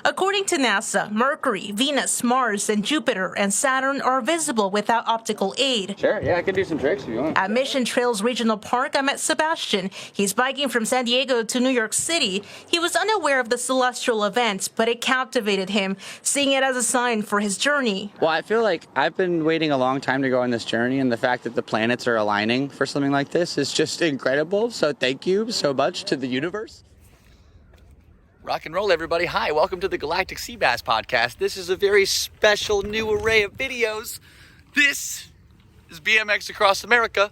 According to NASA, Mercury, Venus, Mars, and Jupiter and Saturn are visible without optical aid. Sure, yeah, I can do some tricks if you want. At Mission Trails Regional Park, I met Sebastian. He's biking from San Diego to New York City. He was unaware of the celestial event, but it captivated him, seeing it as a sign for his journey. Well, I feel like I've been waiting a long time to go on this journey, and the fact that the planets are aligning for something like this is just incredible. So thank you so much to the universe. Rock and roll, everybody. Hi, welcome to the Galactic Seabass podcast. This is a very special new array of videos. This is BMX Across America,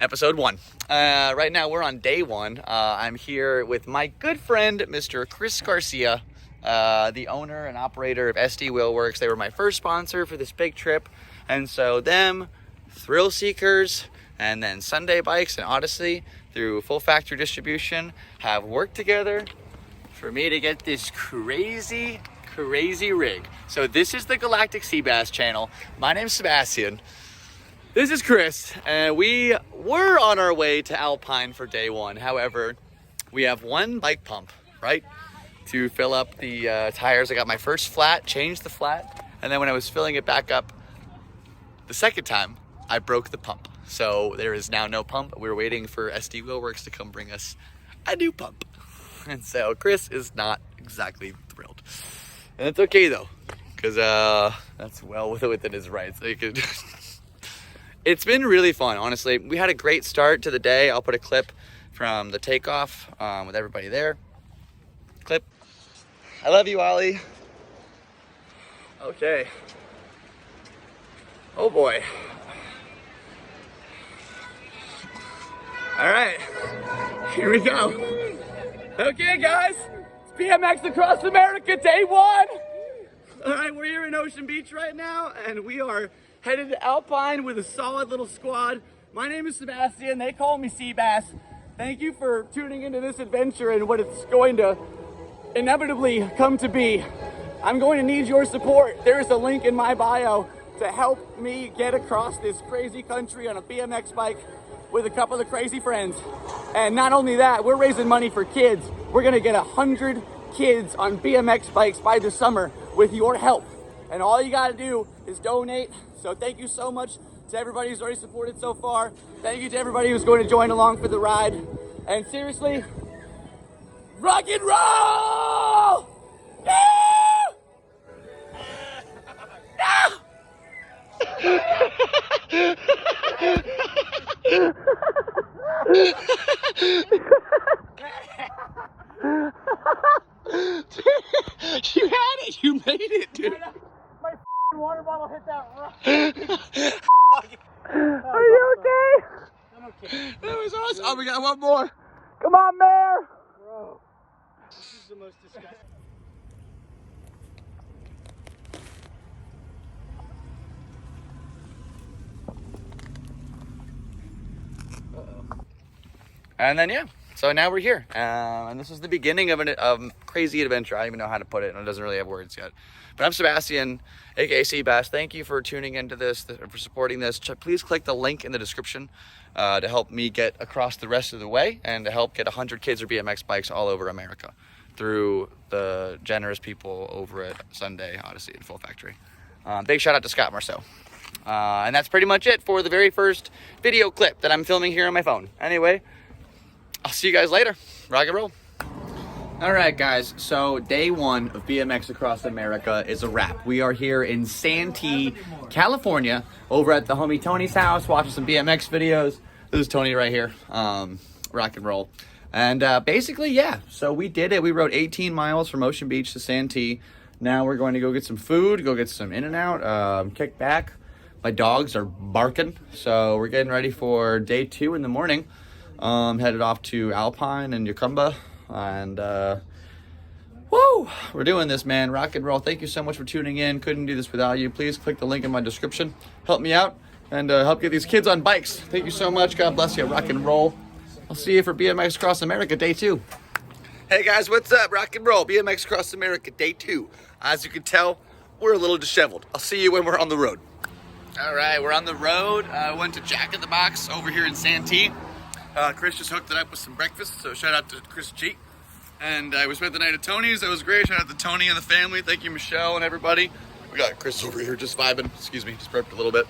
episode 1. Right now, we're on day 1. I'm here with my good friend, Mr. Chris Garcia, the owner and operator of SD Wheelworks. They were my first sponsor for this big trip. And so them, Thrill Seekers, and then Sunday Bikes and Odyssey through full factory distribution have worked together for me to get this crazy rig. So this is the Galactic Seabass channel. My name's Sebastian. This is Chris, and we were on our way to Alpine for day 1. However, we have one bike pump, right, to fill up the tires. I got my first flat, changed the flat, and then when I was filling it back up the second time, I broke the pump. So there is now no pump. We're waiting for SD Wheelworks to come bring us a new pump. And so Chris is not exactly thrilled. And it's okay though, because that's well within his rights. So it's been really fun, honestly. We had a great start to the day. I'll put a clip from the takeoff with everybody there. Clip. I love you, Ollie. Okay. Oh boy. All right, here we go. Okay, guys, it's BMX Across America, day 1. All right, we're here in Ocean Beach right now, and we are headed to Alpine with a solid little squad. My name is Sebastian. They call me Seabass. Thank you for tuning into this adventure and what it's going to inevitably come to be. I'm going to need your support. There's a link in my bio to help me get across this crazy country on a BMX bike with a couple of crazy friends. And not only that, we're raising money for kids. We're gonna get 100 kids on BMX bikes by the summer with your help. And all you gotta do is donate. So thank you so much to everybody who's already supported so far. Thank you to everybody who's going to join along for the ride. And seriously, rock and roll! No! You had it. You made it, dude. My water bottle hit that rock. Are you okay? I'm okay. That was awesome. Oh, we got one more. Come on, Mayor. Bro, this is the most disgusting. And then, yeah, so now we're here. And this is the beginning of a crazy adventure. I don't even know how to put it, and it doesn't really have words yet. But I'm Sebastian, aka Seabass. Thank you for tuning into this, for supporting this. Please click the link in the description to help me get across the rest of the way and to help get 100 kids or BMX bikes all over America through the generous people over at Sunday, Odyssey, and Full Factory. Big shout out to Scott Marceau. And that's pretty much it for the very first video clip that I'm filming here on my phone. Anyway, I'll see you guys later. Rock and roll. All right, guys. So day 1 of BMX Across America is a wrap. We are here in Santee, California, over at the homie Tony's house, watching some BMX videos. This is Tony right here. Rock and roll. And basically, yeah. So we did it. We rode 18 miles from Ocean Beach to Santee. Now we're going to go get some food, go get some In-N-Out, kick back. My dogs are barking. So we're getting ready for day 2 in the morning. Headed off to Alpine and Jacumba, and woo, we're doing this, man. Rock and roll. Thank you so much for tuning in. Couldn't do this without you. Please click the link in my description. Help me out and help get these kids on bikes. Thank you so much. God bless you. Rock and roll. I'll see you for BMX Across America day 2. Hey guys, what's up? Rock and roll. BMX Across America day 2. As you can tell, we're a little disheveled. I'll see you when we're on the road. All right, we're on the road. Went to Jack in the Box over here in Santee. Chris just hooked it up with some breakfast, so shout out to Chris G. And we spent the night at Tony's. That was great. Shout out to Tony and the family. Thank you, Michelle and everybody. We got Chris over here just vibing. Excuse me, just burped a little bit.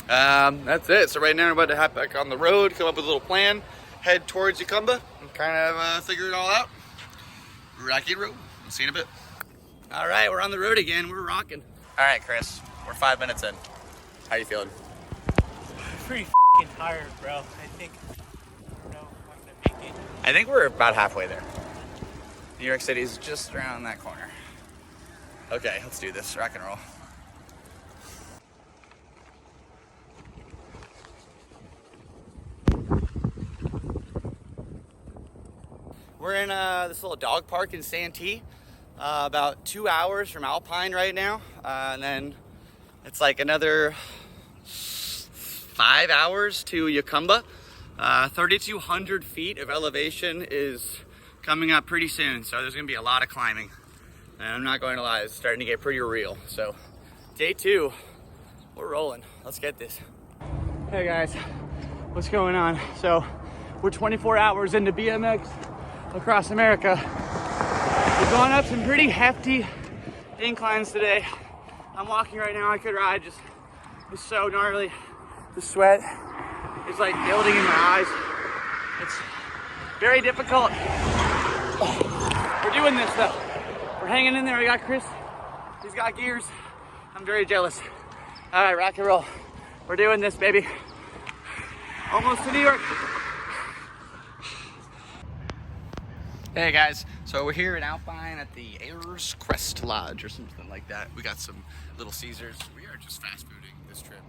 That's it. So right now we're about to hop back on the road, come up with a little plan, head towards Jacumba, and kind of figure it all out. Rocky road. We'll see you in a bit. All right, we're on the road again. We're rocking. All right, Chris, we're 5 minutes in. How you feeling? Pretty f***ing tired, bro. I don't know if I'm gonna make it. I think we're about halfway there. New York City is just around that corner. Okay, let's do this. Rock and roll. We're in this little dog park in Santee, about 2 hours from Alpine right now, and then it's like another 5 hours to Jacumba. 3,200 feet of elevation is coming up pretty soon, so there's gonna be a lot of climbing. And I'm not going to lie, it's starting to get pretty real. So day 2, we're rolling. Let's get this. Hey guys, what's going on? So we're 24 hours into BMX Across America. We've gone up some pretty hefty inclines today. I'm walking right now, I could ride, just it's so gnarly. The sweat is like building in my eyes. It's very difficult. We're doing this though. We're hanging in there. We got Chris. He's got gears. I'm very jealous. All right, rock and roll. We're doing this, baby. Almost to New York. Hey guys, so we're here in Alpine at the Ayers Crest Lodge or something like that. We got some Little Caesars. We are just fast fooding this trip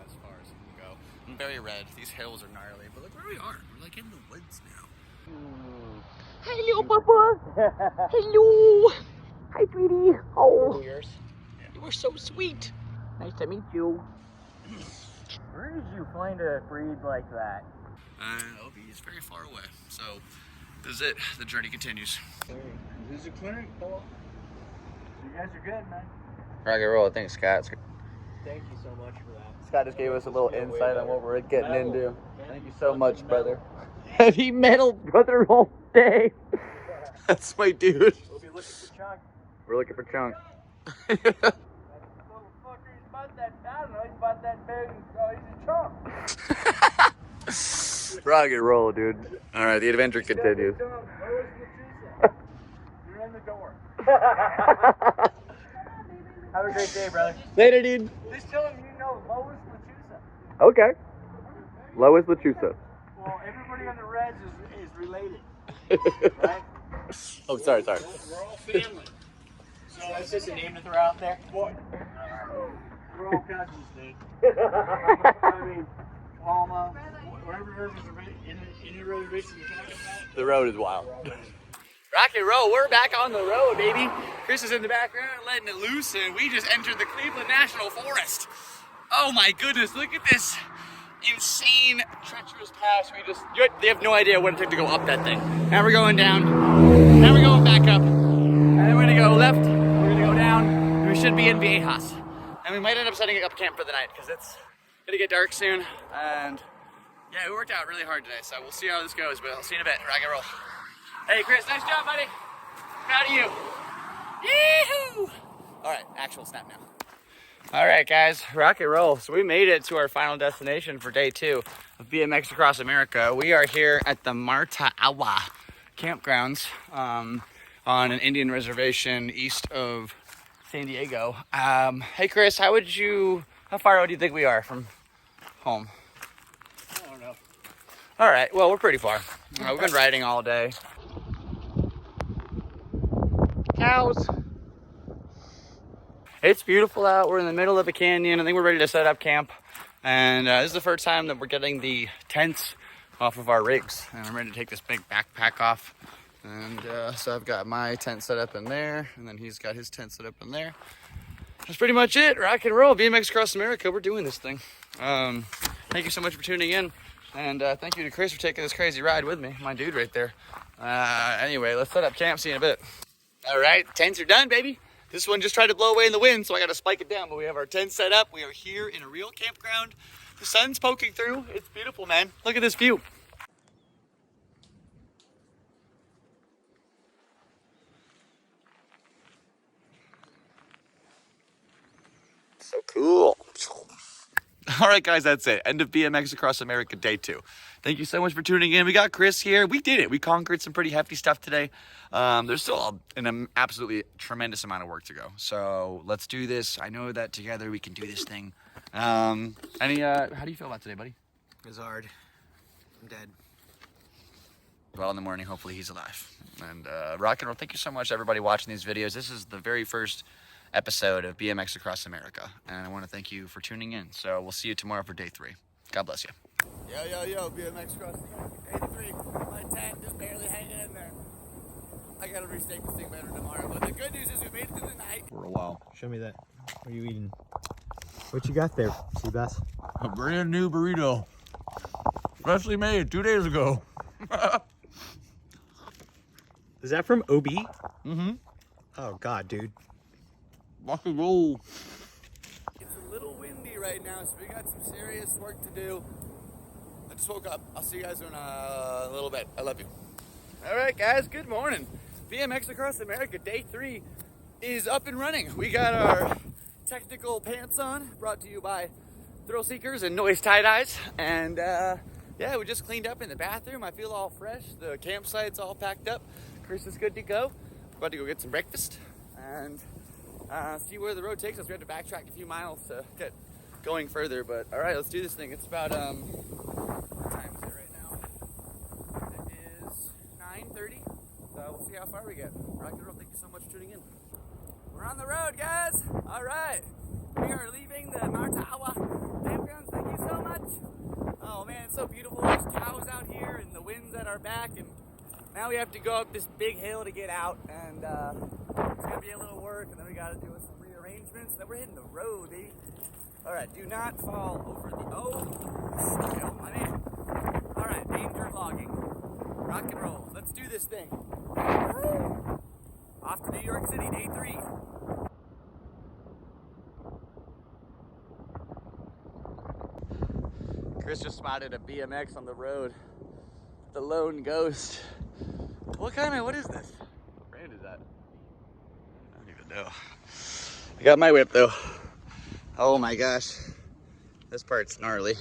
as far as we can go. I'm very red. These hills are gnarly, but look where we are. We're like in the woods now. Hello, Papa. Hello. Hi, sweetie. Oh, Yours? you are so sweet. Nice to meet you. Where did you find a breed like that? Obi is very far away. So this is it. The journey continues. This is a clinic. You guys are good, man. Rock and roll. Thanks, Scott. Thank you so much for that. Scott just gave us a little insight on what we're getting into. Thank you so much, brother. Heavy metal, brother, all day. That's my dude. We'll be looking for Chunk. We're looking for Chunk. That little fucker, he's about that, I don't know, he's about that big, he's a chunk. Rock and roll, dude. All right, the adventure continues. You're in the door. Have a great day, brother. Later, dude. Just tell him you know Lois Lechusa. Okay. Lois Lechusa. Well, everybody on the Reds is related, right? Oh, sorry. We're all family. So that's just a name to throw out there. What? We're all cousins, dude. I mean, Palma, wherever any reservation you're talking about. The road is wild. Rock and roll, we're back on the road, baby. Chris is in the background letting it loose, and we just entered the Cleveland National Forest. Oh my goodness, look at this insane, treacherous pass. They have no idea what it took to go up that thing. Now we're going down, now we're going back up, and then we're gonna go left, we're gonna go down, and we should be in Viejas. And we might end up setting up camp for the night, because it's gonna get dark soon, and yeah, we worked out really hard today, so we'll see how this goes, but I'll see you in a bit. Rock and roll. Hey Chris, nice job, buddy. Proud of you. Yee-hoo! All right, actual snap now. All right, guys, rock and roll. So we made it to our final destination for day 2 of BMX Across America. We are here at the Marta'awa campgrounds on an Indian reservation east of San Diego. Hey Chris, how far out do you think we are from home? I don't know. All right, well, we're pretty far. We've been riding all day. Cows. It's beautiful out. We're in the middle of a canyon. I think we're ready to set up camp. And this is the first time that we're getting the tents off of our rigs. And I'm ready to take this big backpack off. And so I've got my tent set up in there. And then he's got his tent set up in there. That's pretty much it. Rock and roll. BMX Across America. We're doing this thing. Thank you so much for tuning in. And thank you to Chris for taking this crazy ride with me. My dude right there. Anyway, let's set up camp. See you in a bit. All right, tents are done, baby. This one just tried to blow away in the wind, so I got to spike it down. But we have our tent set up. We are here in a real campground. The sun's poking through. It's beautiful, man. Look at this view. So cool. All right, guys, that's it. End of BMX Across America Day 2. Thank you so much for tuning in. We got Chris here. We did it. We conquered some pretty hefty stuff today. There's still an absolutely tremendous amount of work to go. So let's do this. I know that together we can do this thing. How do you feel about today, buddy? It was hard. I'm dead. Well, in the morning, hopefully he's alive. And rock and roll. Thank you so much, everybody watching these videos. This is the very first episode of BMX Across America, and I want to thank you for tuning in. So we'll see you tomorrow for day 3. God bless you. Yo, BMX Across America, day 3. My tent just barely hanging in there. I gotta restake this thing better tomorrow, but the good news is we made it through the night. For a while. Show me that. What are you eating? What you got there, Seabass? A brand new burrito. Freshly made 2 days ago. Is that from OB? Mm-hmm. Oh, God, dude. Rock and roll. It's a little windy right now, so we got some serious work to do. I just woke up. I'll see you guys in a little bit. I love you. All right, guys, good morning. BMX Across America, day 3 is up and running. We got our technical pants on, brought to you by Thrill Seekers and Noise Tie-Dyes. And yeah, we just cleaned up in the bathroom. I feel all fresh. The campsite's all packed up. Chris is good to go. About to go get some breakfast and see where the road takes us. We have to backtrack a few miles to get going further, but all right, let's do this thing. It's about what time is it right now? It is 9:30, so we'll see how far we get. Rock and roll. Thank you so much for tuning in. We're on the road, guys. All right, we are leaving the Martawa campgrounds. Thank you so much. Oh man, it's so beautiful. There's cows out here and the wind's at our back, and now we have to go up this big hill to get out, and it's gonna be a little work, and then we gotta do some rearrangements. Then we're hitting the road, baby. All right, do not fall over the hill, my man. All right, danger vlogging, rock and roll. Let's do this thing. Off to New York City, day 3. Chris just spotted a BMX on the road. The lone ghost. What is this? What brand is that? I don't even know. I got my whip though. Oh my gosh. This part's gnarly.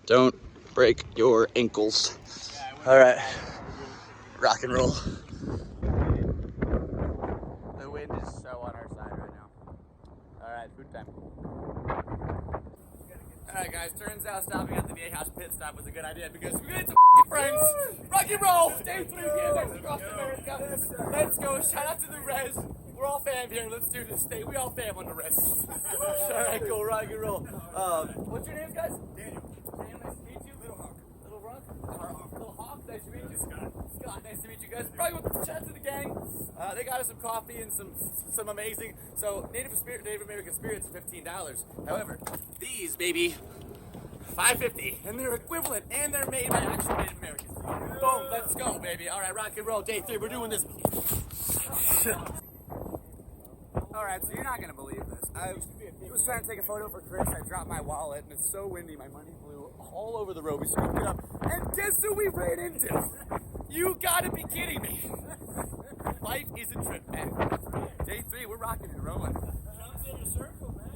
Don't break your ankles. All right. Rock and roll. The wind is so on our side right now. All right, food time. Alright guys, turns out stopping at the Viejas pit stop was a good idea because we made some friends. Rock and roll! Day 3 BMX Across America. Let's go. Shout out to the res. We're all fam here. Let's do this thing. We all fam on the res. Alright, go rock and roll. What's your names, guys? Daniel. Daniel, nice to meet you. Little Hawk. Little Rock? Little Hawk, nice to meet you. Scott. Scott, nice to meet you guys. Probably with the chat to the gang. They got us some coffee and some amazing. So Native American spirits are $15. However, these baby, $5.50, and they're equivalent, and they're made by actual Native Americans. Boom, let's go, baby. All right, rock and roll, day 3. We're doing this. All right, so you're not gonna believe this. I was trying to take a photo for Chris. I dropped my wallet, and it's so windy. My money flew all over the road. We scooped it up, and guess who we ran into? You gotta be kidding me. Life is a trip, man. Day 3, we're rocking and rolling. Sounds in a circle, man.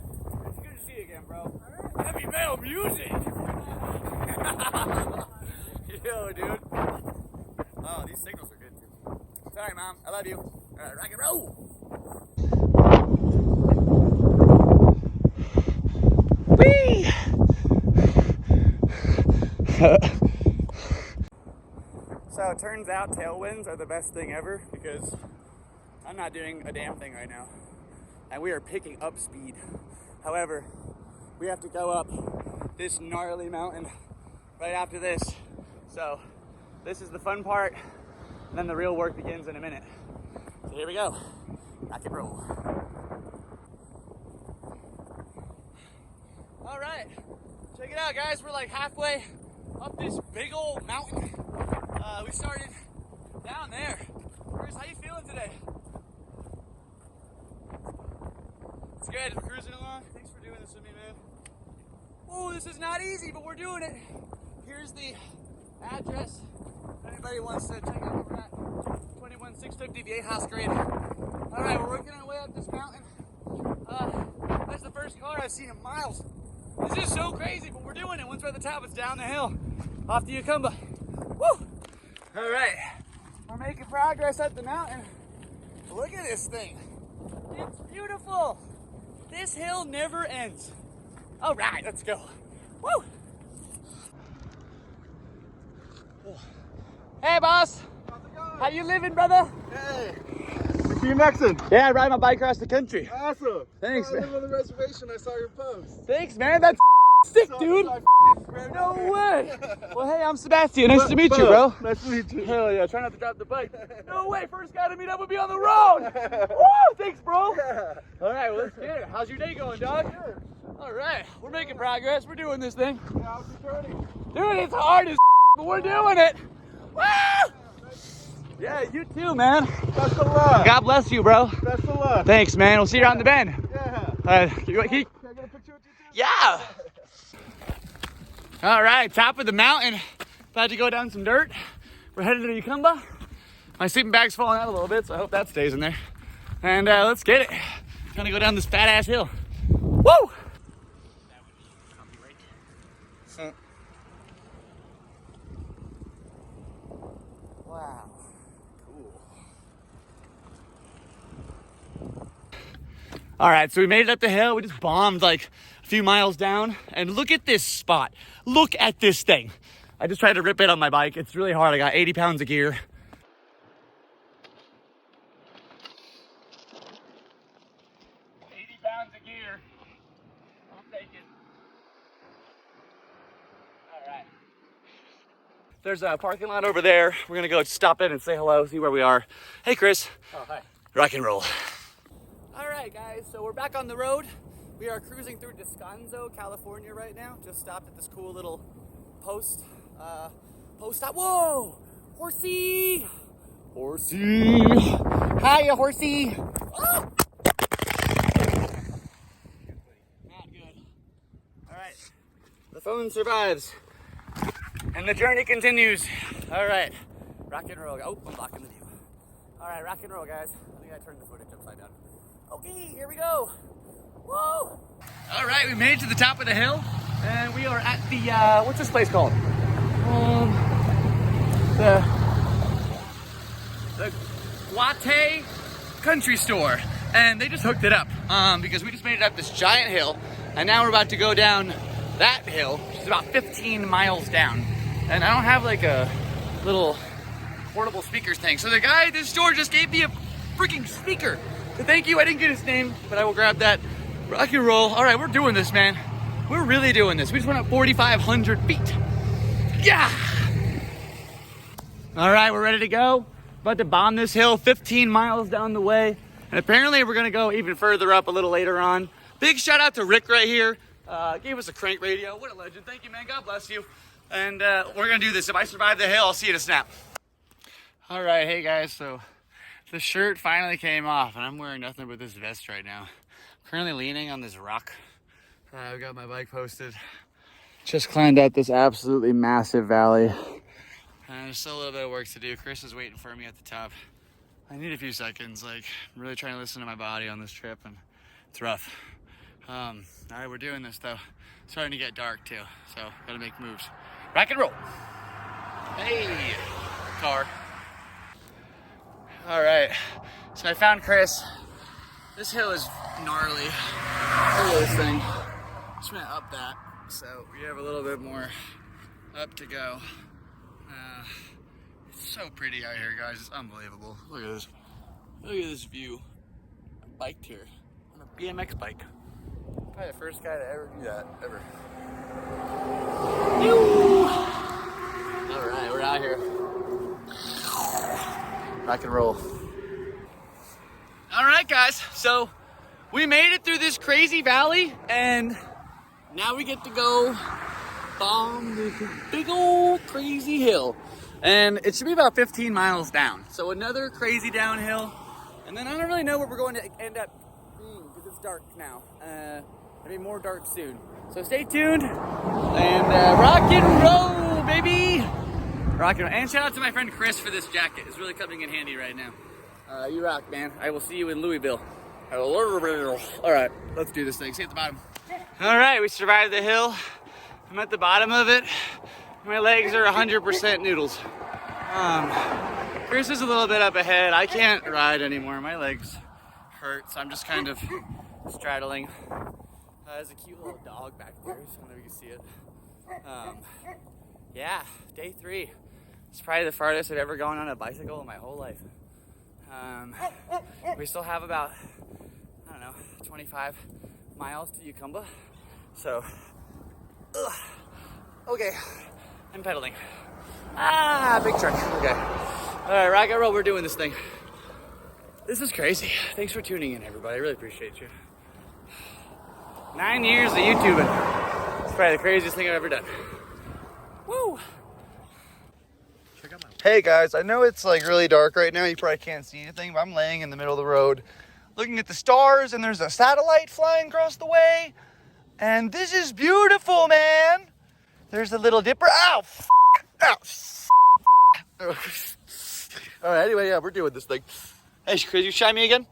It's good to see you again, bro. Right. Heavy metal music. Yo, dude. Oh, these signals are good too. Sorry, Mom. I love you. All right, rock and roll. Whee! So it turns out tailwinds are the best thing ever because I'm not doing a damn thing right now. And we are picking up speed. However, we have to go up this gnarly mountain right after this. So this is the fun part, and then the real work begins in a minute. So here we go. Rock and roll. All right, check it out, guys. We're like halfway up this big old mountain. We started down there. Chris, how you feeling today? It's good. We're cruising along. Thanks for doing this with me, man. Oh, this is not easy, but we're doing it. Here's the address. If anybody wants to check out where we're at, 21650 Viejas Grade. All right, we're working our way up this mountain. That's the first car I've seen in miles. This is so crazy, but we're doing it. Once we're at the top, it's down the hill, off the Jacumba. Woo! All right, we're making progress up the mountain. Look at this thing. It's beautiful. This hill never ends. All right, let's go. Woo! Hey, boss. How's it going? How you living, brother? Hey, BMXing. Yeah, I ride my bike across the country. Awesome. Thanks, I man. live on the reservation. I saw your post. Thanks, man. That's sick, dude. No way. Well, hey, I'm Sebastian. Nice to meet you, bro. Nice to meet you. Hell yeah, try not to drop the bike. No way, first guy to meet up with me on the road. Woo, thanks, bro. All right, well, let's get it. How's your day going, dog? Good. All right, we're making progress. We're doing this thing. How's your journey? Dude, it's hard as but we're doing it. Woo! Yeah, you too, man. Best of luck. God bless you, bro. Best of luck. Thanks, man. We'll see you around the bend. Yeah. Can I Can I get a picture with you too? Yeah. All right, top of the mountain. About to go down some dirt. We're headed to Jacumba. My sleeping bag's falling out a little bit, so I hope that stays in there. And let's get it. Gonna go down this fat ass hill. Woo! Wow. Cool. All right, so we made it up the hill. We just bombed like a few miles down. And look at this spot. Look at this thing. I just tried to rip it on my bike. It's really hard. I got 80 pounds of gear. 80 pounds of gear. I'll take it. All right. There's a parking lot over there. We're gonna go stop in and say hello, see where we are. Hey, Chris. Oh, hi. Rock and roll. All right, guys, so we're back on the road. We are cruising through Descanso, California right now. Just stopped at this cool little post stop. Whoa! Horsey! Horsey! Hiya, horsey! Oh! Not good. All right, the phone survives. And the journey continues. All right, rock and roll. Oh, I'm blocking the view. All right, rock and roll, guys. I think I turned the footage upside down. Okay, here we go. Whoa! All right, we made it to the top of the hill, and we are at the, what's this place called? The Guate Country Store. And they just hooked it up, because we just made it up this giant hill, and now we're about to go down that hill, which is about 15 miles down. And I don't have like a little portable speakers thing. So the guy at this store just gave me a freaking speaker. So thank you, I didn't get his name, but I will grab that. Rock and roll. All right, we're doing this, man. We're really doing this. We just went up 4,500 feet. Yeah! All right, we're ready to go. About to bomb this hill 15 miles down the way. And apparently we're gonna go even further up a little later on. Big shout out to Rick right here. Gave us a crank radio. What a legend. Thank you, man. God bless you. And we're gonna do this. If I survive the hill, I'll see you in a snap. All right, hey guys, so the shirt finally came off and I'm wearing nothing but this vest right now. I'm currently leaning on this rock. I've got my bike posted. Just climbed up this absolutely massive valley. And there's still a little bit of work to do. Chris is waiting for me at the top. I need a few seconds. Like, I'm really trying to listen to my body on this trip, and it's rough. All right, we're doing this though. It's starting to get dark too, so gotta make moves. Rock and roll. Hey, car. All right, so I found Chris. This hill is gnarly. Look at this thing. Just went up that, so we have a little bit more up to go. It's so pretty out here, guys. It's unbelievable. Look at this. Look at this view. I biked here on a BMX bike. Probably the first guy to ever do that, ever. All right, we're out here. Rock and roll. All right, guys. So we made it through this crazy valley, and now we get to go bomb this big old crazy hill. And it should be about 15 miles down. So another crazy downhill. And then I don't really know where we're going to end up being because it's dark now. It'll be more dark soon. So stay tuned and rock and roll, baby. Rock and roll. And shout out to my friend Chris for this jacket. It's really coming in handy right now. You rock, man. I will see you in Louisville. All right, let's do this thing. See you at the bottom. All right, we survived the hill. I'm at the bottom of it. My legs are 100% noodles. Chris is a little bit up ahead. I can't ride anymore. My legs hurt, so I'm just kind of straddling. There's a cute little dog back there. I don't know if you can see it. Yeah, day 3. It's probably the farthest I've ever gone on a bicycle in my whole life. We still have about, I don't know, 25 miles to Jacumba. So, okay, I'm pedaling. Big truck, okay. All right, rock and roll, we're doing this thing. This is crazy. Thanks for tuning in, everybody. I really appreciate you. 9 years of YouTubing. It's probably the craziest thing I've ever done. Woo! Hey guys, I know it's like really dark right now. You probably can't see anything, but I'm laying in the middle of the road looking at the stars, and there's a satellite flying across the way. And this is beautiful, man. There's a little dipper. Ow! Ow! All right, anyway, yeah, we're doing this thing. Hey, could you shine me again?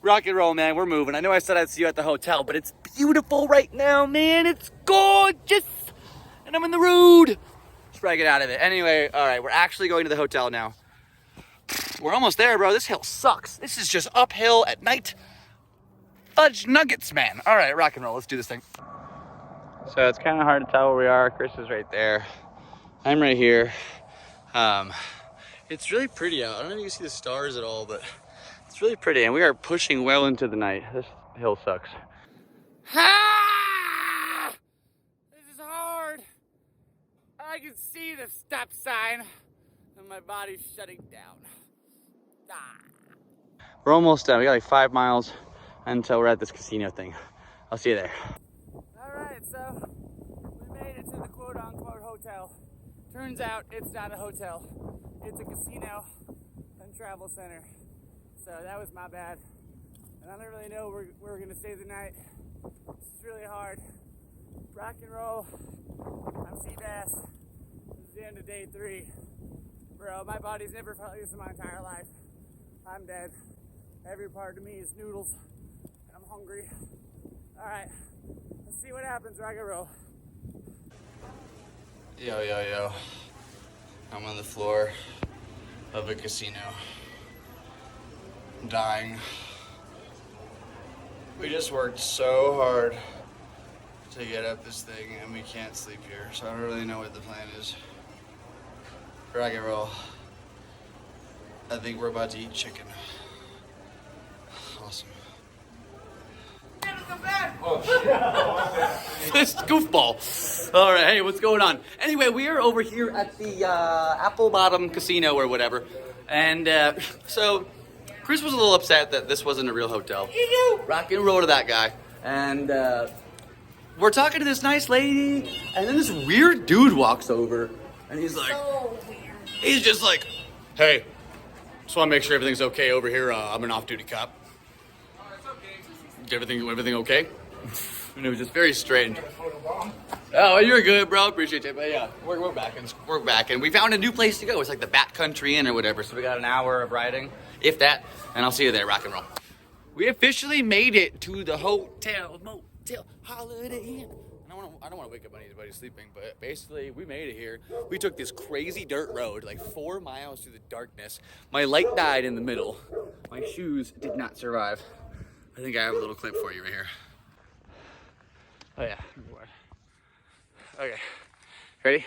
Rock and roll, man. We're moving. I know I said I'd see you at the hotel, but it's beautiful right now, man. It's gorgeous. And I'm in the road. Let's probably get out of it. Anyway, all right, we're actually going to the hotel now. We're almost there, bro. This hill sucks. This is just uphill at night. Fudge nuggets, man. All right, rock and roll. Let's do this thing. So it's kind of hard to tell where we are. Chris is right there. I'm right here. It's really pretty out. I don't know if you can see the stars at all, but it's really pretty. And we are pushing well into the night. This hill sucks. This is hard. I can see the stop sign and my body's shutting down. We're almost done. We got like 5 miles until we're at this casino thing. I'll see you there. Alright, so we made it to the quote-unquote hotel. Turns out it's not a hotel. It's a casino and travel center. So that was my bad. And I don't really know where we're going to stay the night. It's really hard. Rock and roll. I'm Seabass. This is the end of day 3. Bro, my body's never felt like this in my entire life. I'm dead. Every part of me is noodles. And I'm hungry. Alright. Let's see what happens. Rock and roll. Yo. I'm on the floor of a casino. I'm dying. We just worked so hard to get up this thing, and we can't sleep here, so I don't really know what the plan is. Rock and roll. I think we're about to eat chicken. Awesome. This goofball. All right, hey, what's going on? Anyway, we are over here at the Apple Bottom Casino or whatever. And so Chris was a little upset that this wasn't a real hotel. Rock and roll to that guy. And we're talking to this nice lady, and then this weird dude walks over, and he's like, he's just like, hey, just want to make sure everything's okay over here. I'm an off-duty cop. Everything okay? And it was just very strange. Oh, you're good, bro. Appreciate it. But yeah, we're back, and we found a new place to go. It's like the Bat Country Inn or whatever. So we got an hour of riding, if that. And I'll see you there. Rock and roll. We officially made it to the hotel, motel, Holiday Inn. I don't want to wake up anybody sleeping, but basically we made it here. We took this crazy dirt road, like 4 miles through the darkness. My light died in the middle. My shoes did not survive. I think I have a little clip for you right here. Oh yeah. Okay. Ready?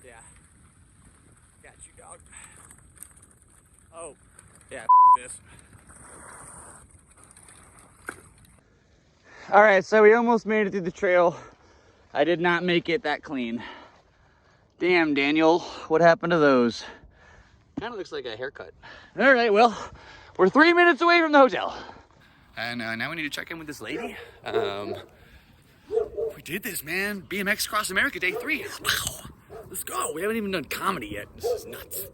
Yeah. Got you, dog. Oh. Yeah, this. All right, so we almost made it through the trail. I did not make it that clean. Damn, Daniel, what happened to those? Kind of looks like a haircut. All right, well, we're 3 minutes away from the hotel. And now we need to check in with this lady. We did this, man. BMX Across America, day 3. Wow, let's go. We haven't even done comedy yet. This is nuts.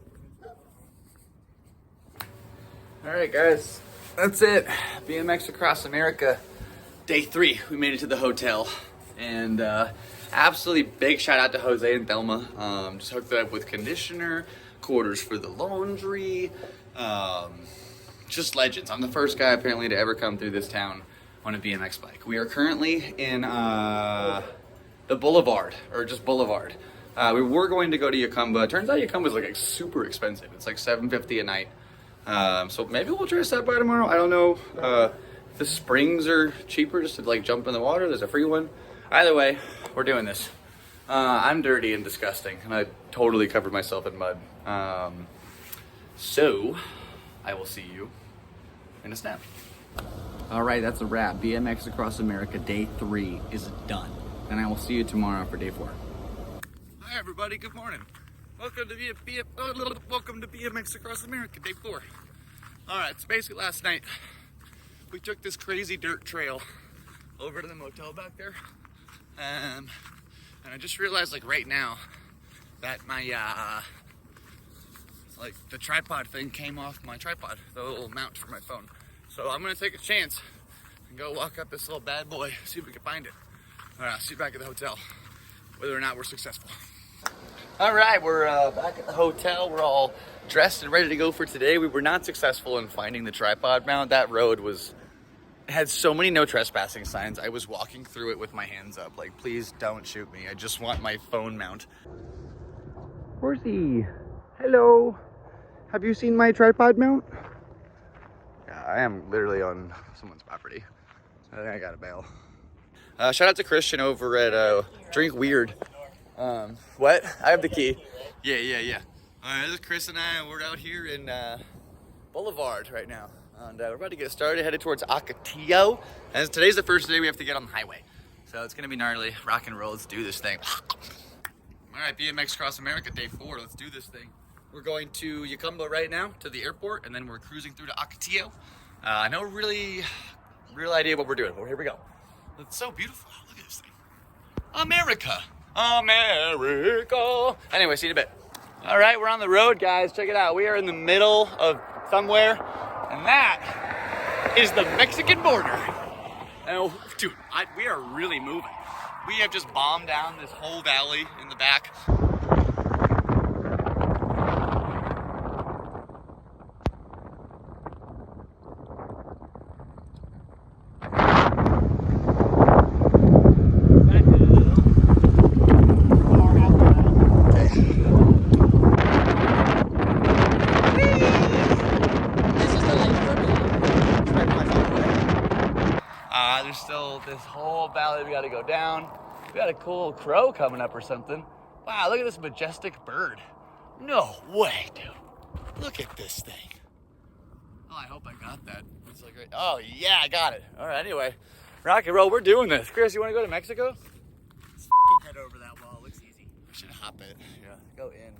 All right, guys, that's it. BMX Across America, day 3. We made it to the hotel. And absolutely big shout out to Jose and Thelma. Just hooked it up with conditioner, quarters for the laundry. Just legends. I'm the first guy apparently to ever come through this town on a BMX bike. We are currently in the Boulevard, or just Boulevard. We were going to go to Jacumba. Turns out Jacumba is like super expensive. It's like $750 a night. So maybe we'll try to stop by tomorrow. I don't know. The springs are cheaper just to like jump in the water. There's a free one. Either way, we're doing this. I'm dirty and disgusting, and I totally covered myself in mud. So I will see you in a snap. All right, that's a wrap. BMX Across America Day 3 is done, and I will see you tomorrow for Day 4. Hi everybody, good morning. Welcome to BMX Across America Day 4. All right, so basically last night we took this crazy dirt trail over to the motel back there, and I just realized like right now that my like the tripod thing came off my tripod, the little mount for my phone. So I'm gonna take a chance and go walk up this little bad boy, see if we can find it. All right, I'll see you back at the hotel, whether or not we're successful. All right, we're back at the hotel. We're all dressed and ready to go for today. We were not successful in finding the tripod mount. That road had so many no trespassing signs. I was walking through it with my hands up, like, please don't shoot me. I just want my phone mount. Where's he? Hello. Have you seen my tripod mount? Yeah, I am literally on someone's property. I think I gotta bail. Shout out to Christian over at Drink Weird. What? I have the key. Yeah. This is Chris and I. We're out here in Boulevard right now. And we're about to get started, headed towards Ocotillo. And today's the first day we have to get on the highway. So it's gonna be gnarly. Rock and roll, let's do this thing. All right, BMX Across America, Day 4, let's do this thing. We're going to Jacumba right now, to the airport, and then we're cruising through to Ocotillo. No real idea what we're doing, but here we go. It's so beautiful, look at this thing. America. Anyway, see you in a bit. All right, we're on the road, guys. Check it out. We are in the middle of somewhere, and that is the Mexican border. And, dude, we are really moving. We have just bombed down this whole valley in the back. There's still this whole valley we gotta go down. We got a cool crow coming up or something. Wow, look at this majestic bird. No way, dude. Look at this thing. Oh, I hope I got that. It's like, oh yeah, I got it. All right, anyway, rock and roll, we're doing this. Chris, you wanna go to Mexico? Let's head over that wall, looks easy. I should hop it, yeah, go in.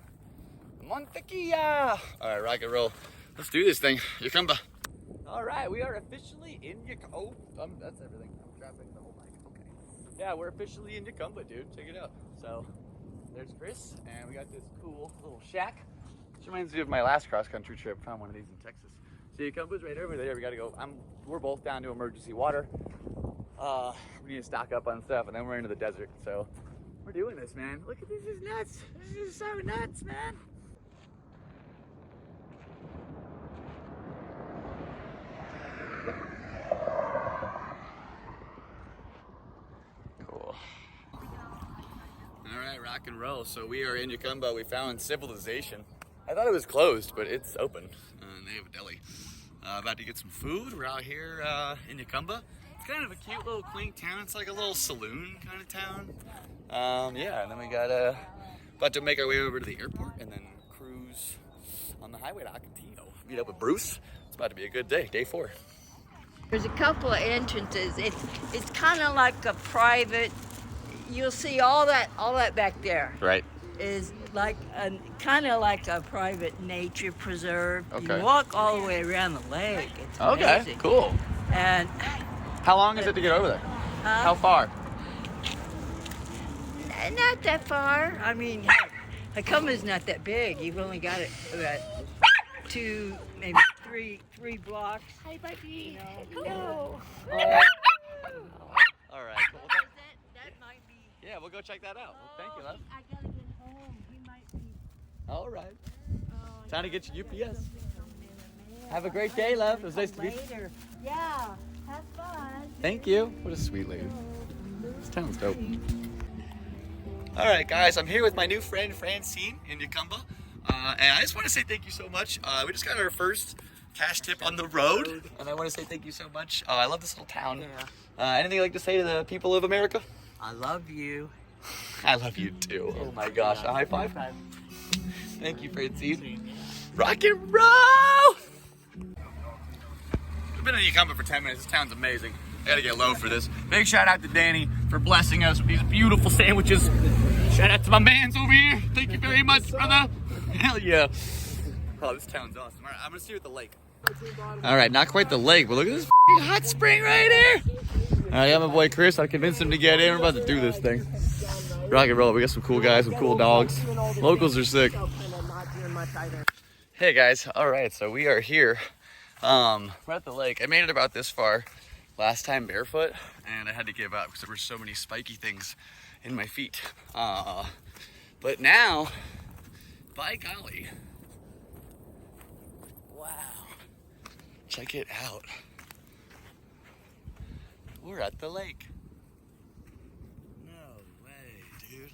Montequilla. All right, rock and roll. Let's do this thing. Jacumba. All right, we are officially in Jacumba. Oh, that's everything. I'm dropping the whole mic. Okay. Yeah, we're officially in Jacumba, dude. Check it out. So, there's Chris, and we got this cool little shack. This reminds me of my last cross-country trip. Found one of these in Texas. So Jacumba's right over there. We gotta go. We're both down to emergency water. We need to stock up on stuff, and then we're into the desert. So, we're doing this, man. Look at this. This is nuts. This is so nuts, man. Cool. All right, rock and roll. So we are in Jacumba. We found civilization. I thought it was closed, but it's open. They have a deli. About to get some food. We're out here in Jacumba. It's kind of a cute little quaint town. It's like a little saloon kind of town. Yeah, and then we got about to make our way over to the airport and then cruise on the highway to Ocotillo. Meet up with Bruce. It's about to be a good day. Day 4. There's a couple of entrances. It's kind of like a private. You'll see all that back there. Right. Is like kind of like a private nature preserve. Okay. You walk all the way around the lake. It's amazing. Okay, cool. And How long is it to get over there? How far? not that far. I mean, Jacumba's not that big. You've only got it about 2, maybe 3 blocks. Hi, buddy. Hello. All right, cool. That might be. Yeah, we'll go check that out. Well, thank you, love. I gotta get home. He might be. All right. Time to get your UPS. Have a great day, love. It was nice to meet you. Later. Yeah. Have fun. Thank you. What a sweet lady. This town's dope. All right, guys, I'm here with my new friend Francine in Jacumba, and I just want to say thank you so much. We just got our first cash tip on the road, and I want to say thank you so much. I love this little town. Anything you'd like to say to the people of America? I love you. I love you too. Oh my gosh, a high five. Thank you, Francine. Rock and roll! I've been in Jacumba for 10 minutes. This town's amazing. I gotta get low for this. Big shout out to Danny for blessing us with these beautiful sandwiches. Shout out to my mans over here. Thank you very much, brother. Hell yeah. Oh, this town's awesome. All right, I'm gonna see you at the lake. All right, not quite the lake, but look at this hot spring right here. All right, I got my boy Chris. I convinced him to get in. We're about to do this thing. Rock and roll. We got some cool guys, some cool dogs. Locals are sick. Hey guys. All right, so we are here. We're at the lake. I made it about this far last time barefoot, and I had to give up because there were so many spiky things in my feet. But now, by golly, wow, check it out. We're at the lake. No way, dude.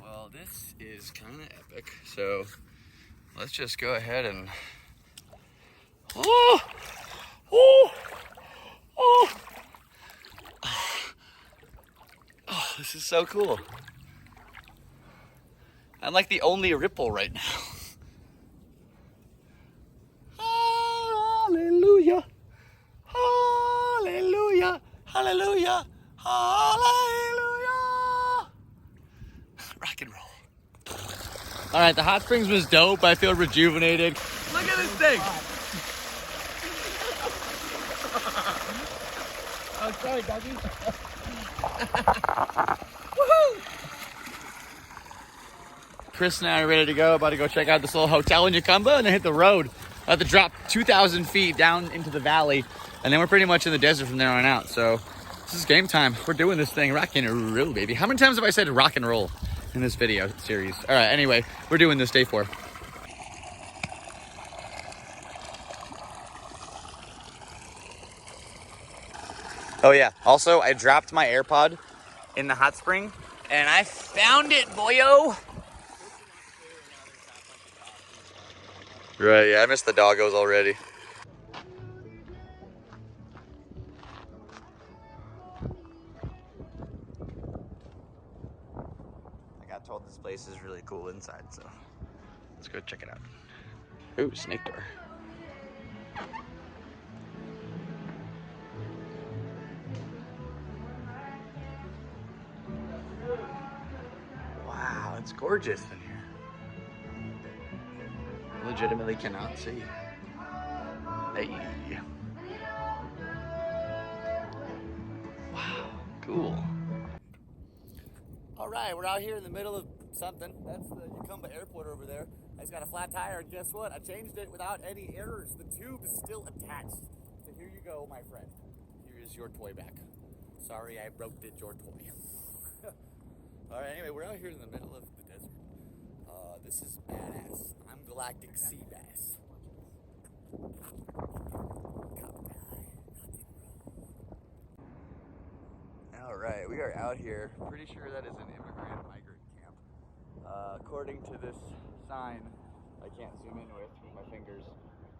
Well, this is kind of epic. So let's just go ahead and oh, this is so cool. I'm like the only ripple right now. Hallelujah. Hallelujah. Hallelujah. Hallelujah. Rock and roll. All right, the hot springs was dope. I feel rejuvenated. Look at this thing. Oh, sorry, doggy. Woohoo! Chris and I are ready to go. About to go check out this little hotel in Jacumba and then hit the road. I have to drop 2,000 feet down into the valley, and then we're pretty much in the desert from there on out. So this is game time. We're doing this thing, rock and roll, baby. How many times have I said rock and roll in this video series? All right, anyway, we're doing this day 4. Oh yeah, also I dropped my AirPod in the hot spring and I found it, boyo. Right, yeah, I missed the doggos already. I got told this place is really cool inside, so let's go check it out. Ooh, snake door. Wow, it's gorgeous in here. Legitimately cannot see. Hey. Wow, cool. All right, we're out here in the middle of something. That's the Jacumba airport over there. I just got a flat tire, and guess what? I changed it without any errors. The tube is still attached. So here you go, my friend. Here is your toy back. Sorry, I broke your toy. All right, anyway, we're out here in the middle of the desert. This is badass. I'm Galactic Seabass. All right, we are out here. Pretty sure that is an immigrant migrant camp. According to this sign, I can't zoom in with my fingers.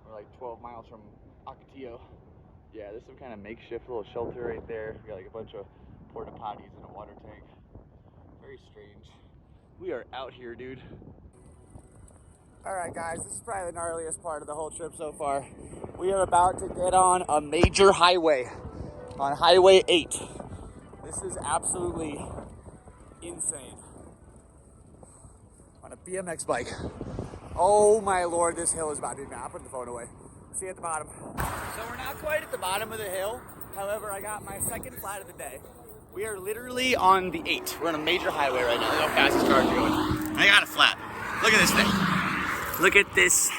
We're like 12 miles from Ocotillo. Yeah, there's some kind of makeshift little shelter right there. We got like a bunch of porta potties and a water tank. Very strange. We are out here, dude. All right, guys, this is probably the gnarliest part of the whole trip so far. We are about to get on a major highway, on Highway 8. This is absolutely insane. On a BMX bike. Oh my Lord, this hill is about to be bad. I'll put the phone away. See you at the bottom. So we're not quite at the bottom of the hill. However, I got my second flat of the day. We are literally on the 8. We're on a major highway right now. Look how fast this car's going. I got a flat. Look at this thing. Look at this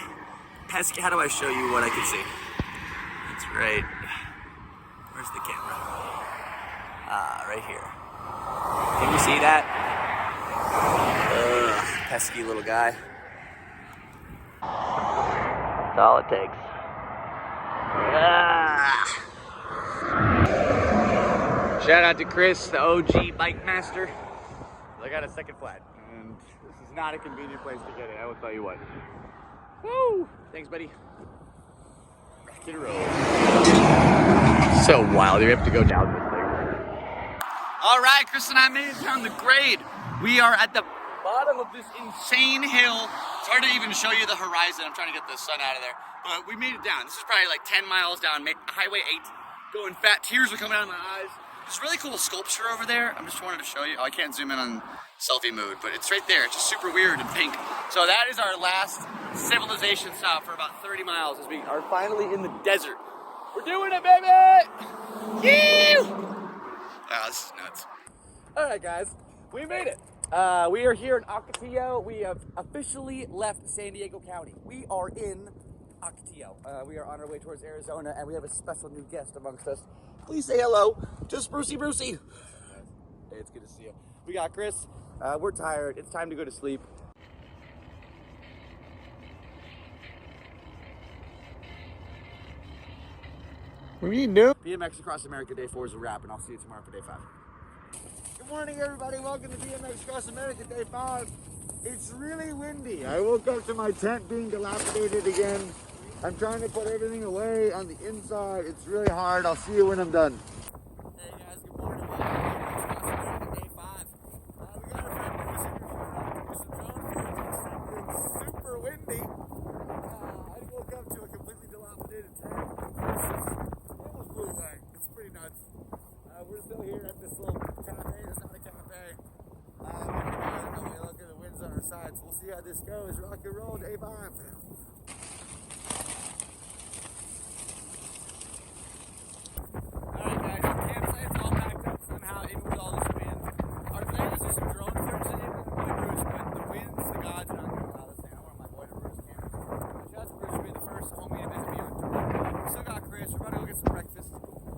pesky. How do I show you what I can see? It's right. Where's the camera? Right here. Can you see that? Pesky little guy. That's all it takes. Shout out to Chris, the OG bike master. I got a second flat, and this is not a convenient place to get it, I will tell you what. Woo! Thanks, buddy. Rock and roll. So wild, you have to go down this thing. All right, Chris and I made it down the grade. We are at the bottom of this insane hill. It's hard to even show you the horizon. I'm trying to get the sun out of there. But we made it down. This is probably like 10 miles down, Highway 8. Going fat, tears are coming out of my eyes. There's a really cool sculpture over there. I'm just wanted to show you. Oh, I can't zoom in on selfie mode, but it's right there. It's just super weird and pink. So that is our last civilization stop for about 30 miles as we are finally in the desert. We're doing it, baby! Woo! Wow, this is nuts. All right, guys, we made it. We are here in Ocotillo. We have officially left San Diego County. We are in Ocotillo. We are on our way towards Arizona, and we have a special new guest amongst us. Please say hello to Brucey. Hey, it's good to see you. We got Chris. We're tired. It's time to go to sleep. What do you do? BMX Across America Day 4 is a wrap, and I'll see you tomorrow for Day 5. Good morning, everybody. Welcome to BMX Across America Day 5. It's really windy. I woke up to my tent being dilapidated again. I'm trying to put everything away on the inside. It's really hard. I'll see you when I'm done. Hey guys, good morning. Welcome to BMX Across America Day 5. We got our friend Brucey here to do some drone footage. It's super windy. I woke up to a completely dilapidated tent. Almost blew away. It's pretty nuts. We're still here at this little cafe. It's not a cafe. We look at the winds on our sides. We'll see how this goes. Rock and roll, Day 5. Alright guys, the campsite's all packed up somehow, even with all this wind. Our plan is to do some drone footage today with my boy Bruce, but the winds, the gods are not going to allow this thing. I want my boy to Bruce cameras. Shout out to Bruce for being the first homie to visit me on tour. We still got Chris. We're about to go get some breakfast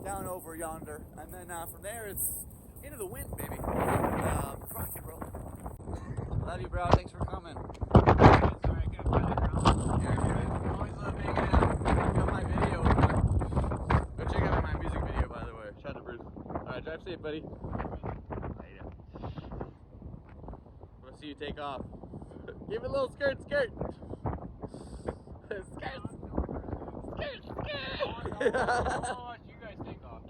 down over yonder. And then from there, it's into the wind, baby. Rock and roll. Love you, bro. Thanks for coming. Sorry, I couldn't find it around. Yeah, good. Always love being out. Got my video. Go check out my music video, by the way. Shout out to Bruce. Alright, drive safe, buddy. Later. We'll see you take off. Give it a little skirt. Skirt. I'll watch you guys take off.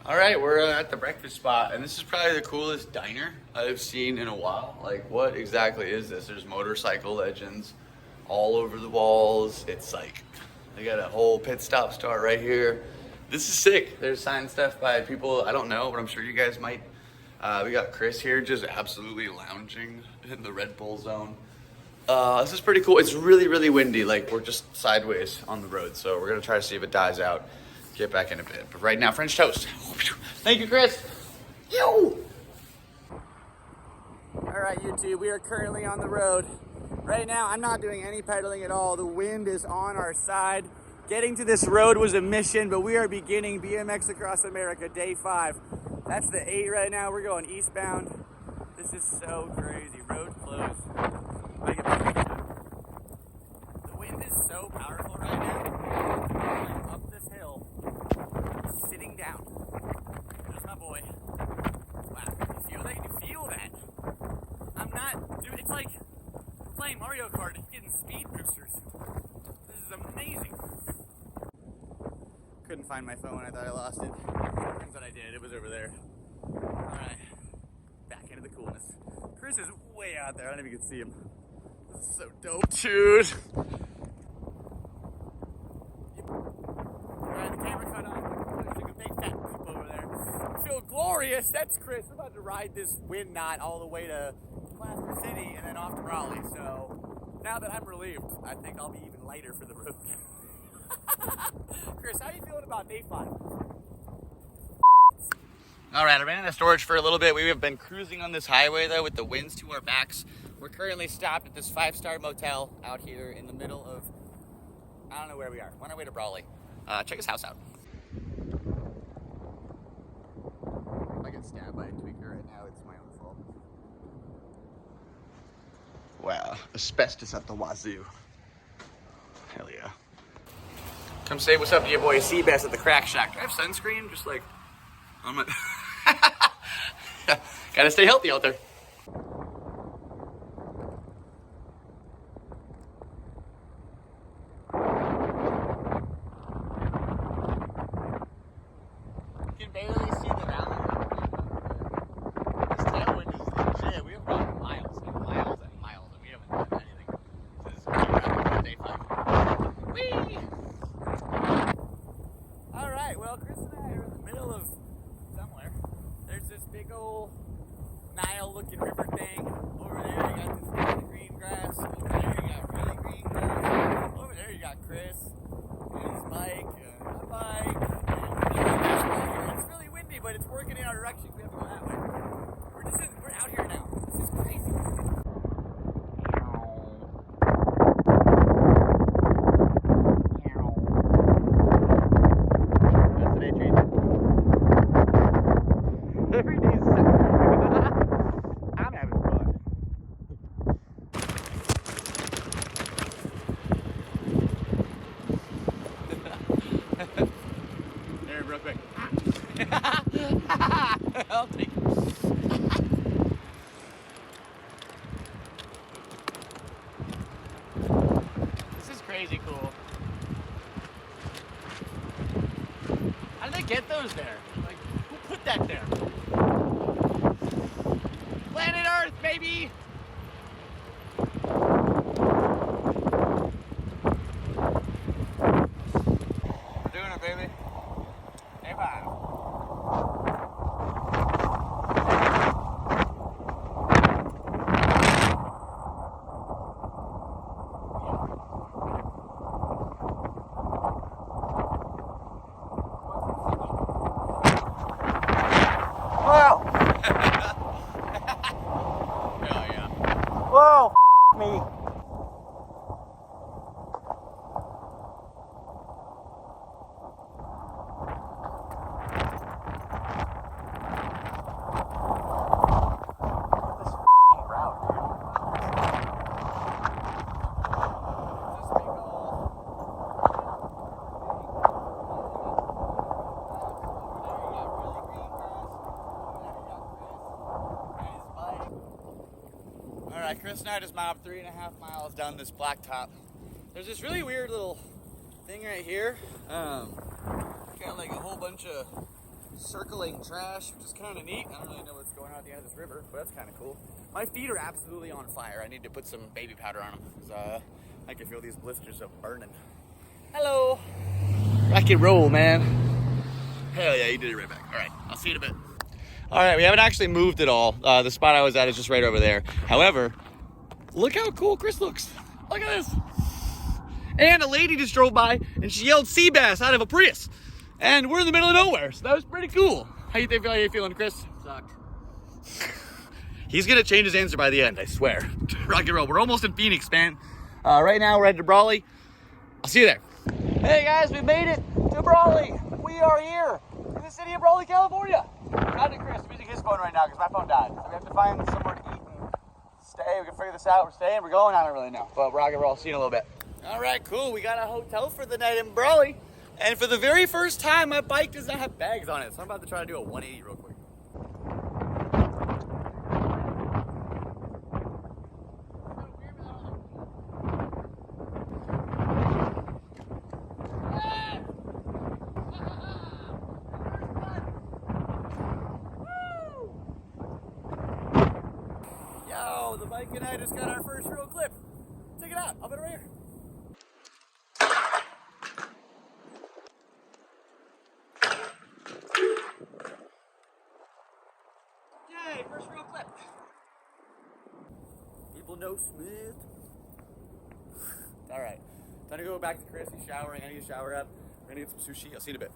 All right, we're at the breakfast spot, and this is probably the coolest diner I've seen in a while. Like, what exactly is this? There's motorcycle legends all over the walls. It's like, they got a whole pit stop start right here. This is sick. There's signed stuff by people I don't know, but I'm sure you guys might. We got Chris here just absolutely lounging in the Red Bull zone. This is pretty cool. It's really, really windy. Like, we're just sideways on the road, so we're gonna try to see if it dies out. Get back in a bit. But right now, French toast. Thank you, Chris. Yo! Alright, YouTube, we are currently on the road. Right now, I'm not doing any pedaling at all. The wind is on our side. Getting to this road was a mission, but we are beginning BMX Across America Day 5. That's the 8 right now. We're going eastbound. This is so crazy. Road closed. The wind is so powerful right now. Going up this hill, sitting down. There's my boy. Wow, you feel that? You feel that? I'm not, dude, it's like we're playing Mario Kart and getting speed boosters. This is amazing. Couldn't find my phone. I thought I lost it. Turns out I did. It was over there. Alright. Back into the coolness. Chris is way out there. I don't know if you can see him. This is so dope, dude. Alright, the camera cut off. There's like a big fat poop over there. I feel glorious. That's Chris. We're about to ride this wind knot all the way to Plaster City and then off to Brawley. So now that I'm relieved, I think I'll be even lighter for the road. Chris, how are you feeling about Day 5? All right, I ran out of storage for a little bit. We have been cruising on this highway, though, with the winds to our backs. We're currently stopped at this 5-star motel out here in the middle of, I don't know where we are. We're on our way to Brawley. Check his house out. If I get stabbed by a tweaker right now, it's my own fault. Wow, asbestos at the wazoo. Hell yeah. Come say what's up to your boy Seabass at the Crack Shack. Do I have sunscreen? Just like, on my... Gotta stay healthy out there. You can barely see the valley. This tailwind is legit. We have run miles and miles and miles, and we haven't done anything. This is day 5. Whee! All right, well, Chris and I are in the middle of somewhere. There's this big old Nile-looking river thing. Over there, you got this kind of green grass. Over there, you got really green grass. Over there, you got Chris and his bike, and my bike. And it's really windy, but it's working in our direction. We have to go that way. We're out here now. This is crazy. Every day's Saturday. I'm having fun. There, real quick. I'll take it. This is crazy cool. How did they get those there? Like, who put that there? Planet Earth, baby! We're doing it, baby. Hey, bye. Wow! Hell yeah. Whoa, me. Alright, Chris and I just mobbed 3.5 miles down this blacktop. There's this really weird little thing right here. Got like a whole bunch of circling trash, which is kind of neat. I don't really know what's going on at the end of this river, but that's kind of cool. My feet are absolutely on fire. I need to put some baby powder on them because I can feel these blisters are burning. Hello. Rock and roll, man. Hell yeah, you did it right back. Alright, I'll see you in a bit. Alright, we haven't actually moved at all. The spot I was at is just right over there. However, look how cool Chris looks. Look at this. And a lady just drove by and she yelled Seabass out of a Prius. And we're in the middle of nowhere, so that was pretty cool. How you feeling, Chris? Sucked. He's gonna change his answer by the end, I swear. Rock and roll. We're almost in Phoenix, man. Right now we're headed to Brawley. I'll see you there. Hey guys, we made it to Brawley. We are here in the city of Brawley, California. Not to Chris, I'm using his phone right now because my phone died. So we have to find somewhere to eat and stay. We can figure this out. We're staying, we're going, I don't really know. But rock and roll, see you in a little bit. All right, cool. We got a hotel for the night in Brawley. And for the very first time, my bike does not have bags on it. So I'm about to try to do a 180 real quick. Yo, the bike and I just got our first real clip. Check it out. I'll put it right here. Yay, first real clip. People know Smith. All right, time to go back to Chris. He's showering. I need to shower up. We're gonna get some sushi. I'll see you in a bit.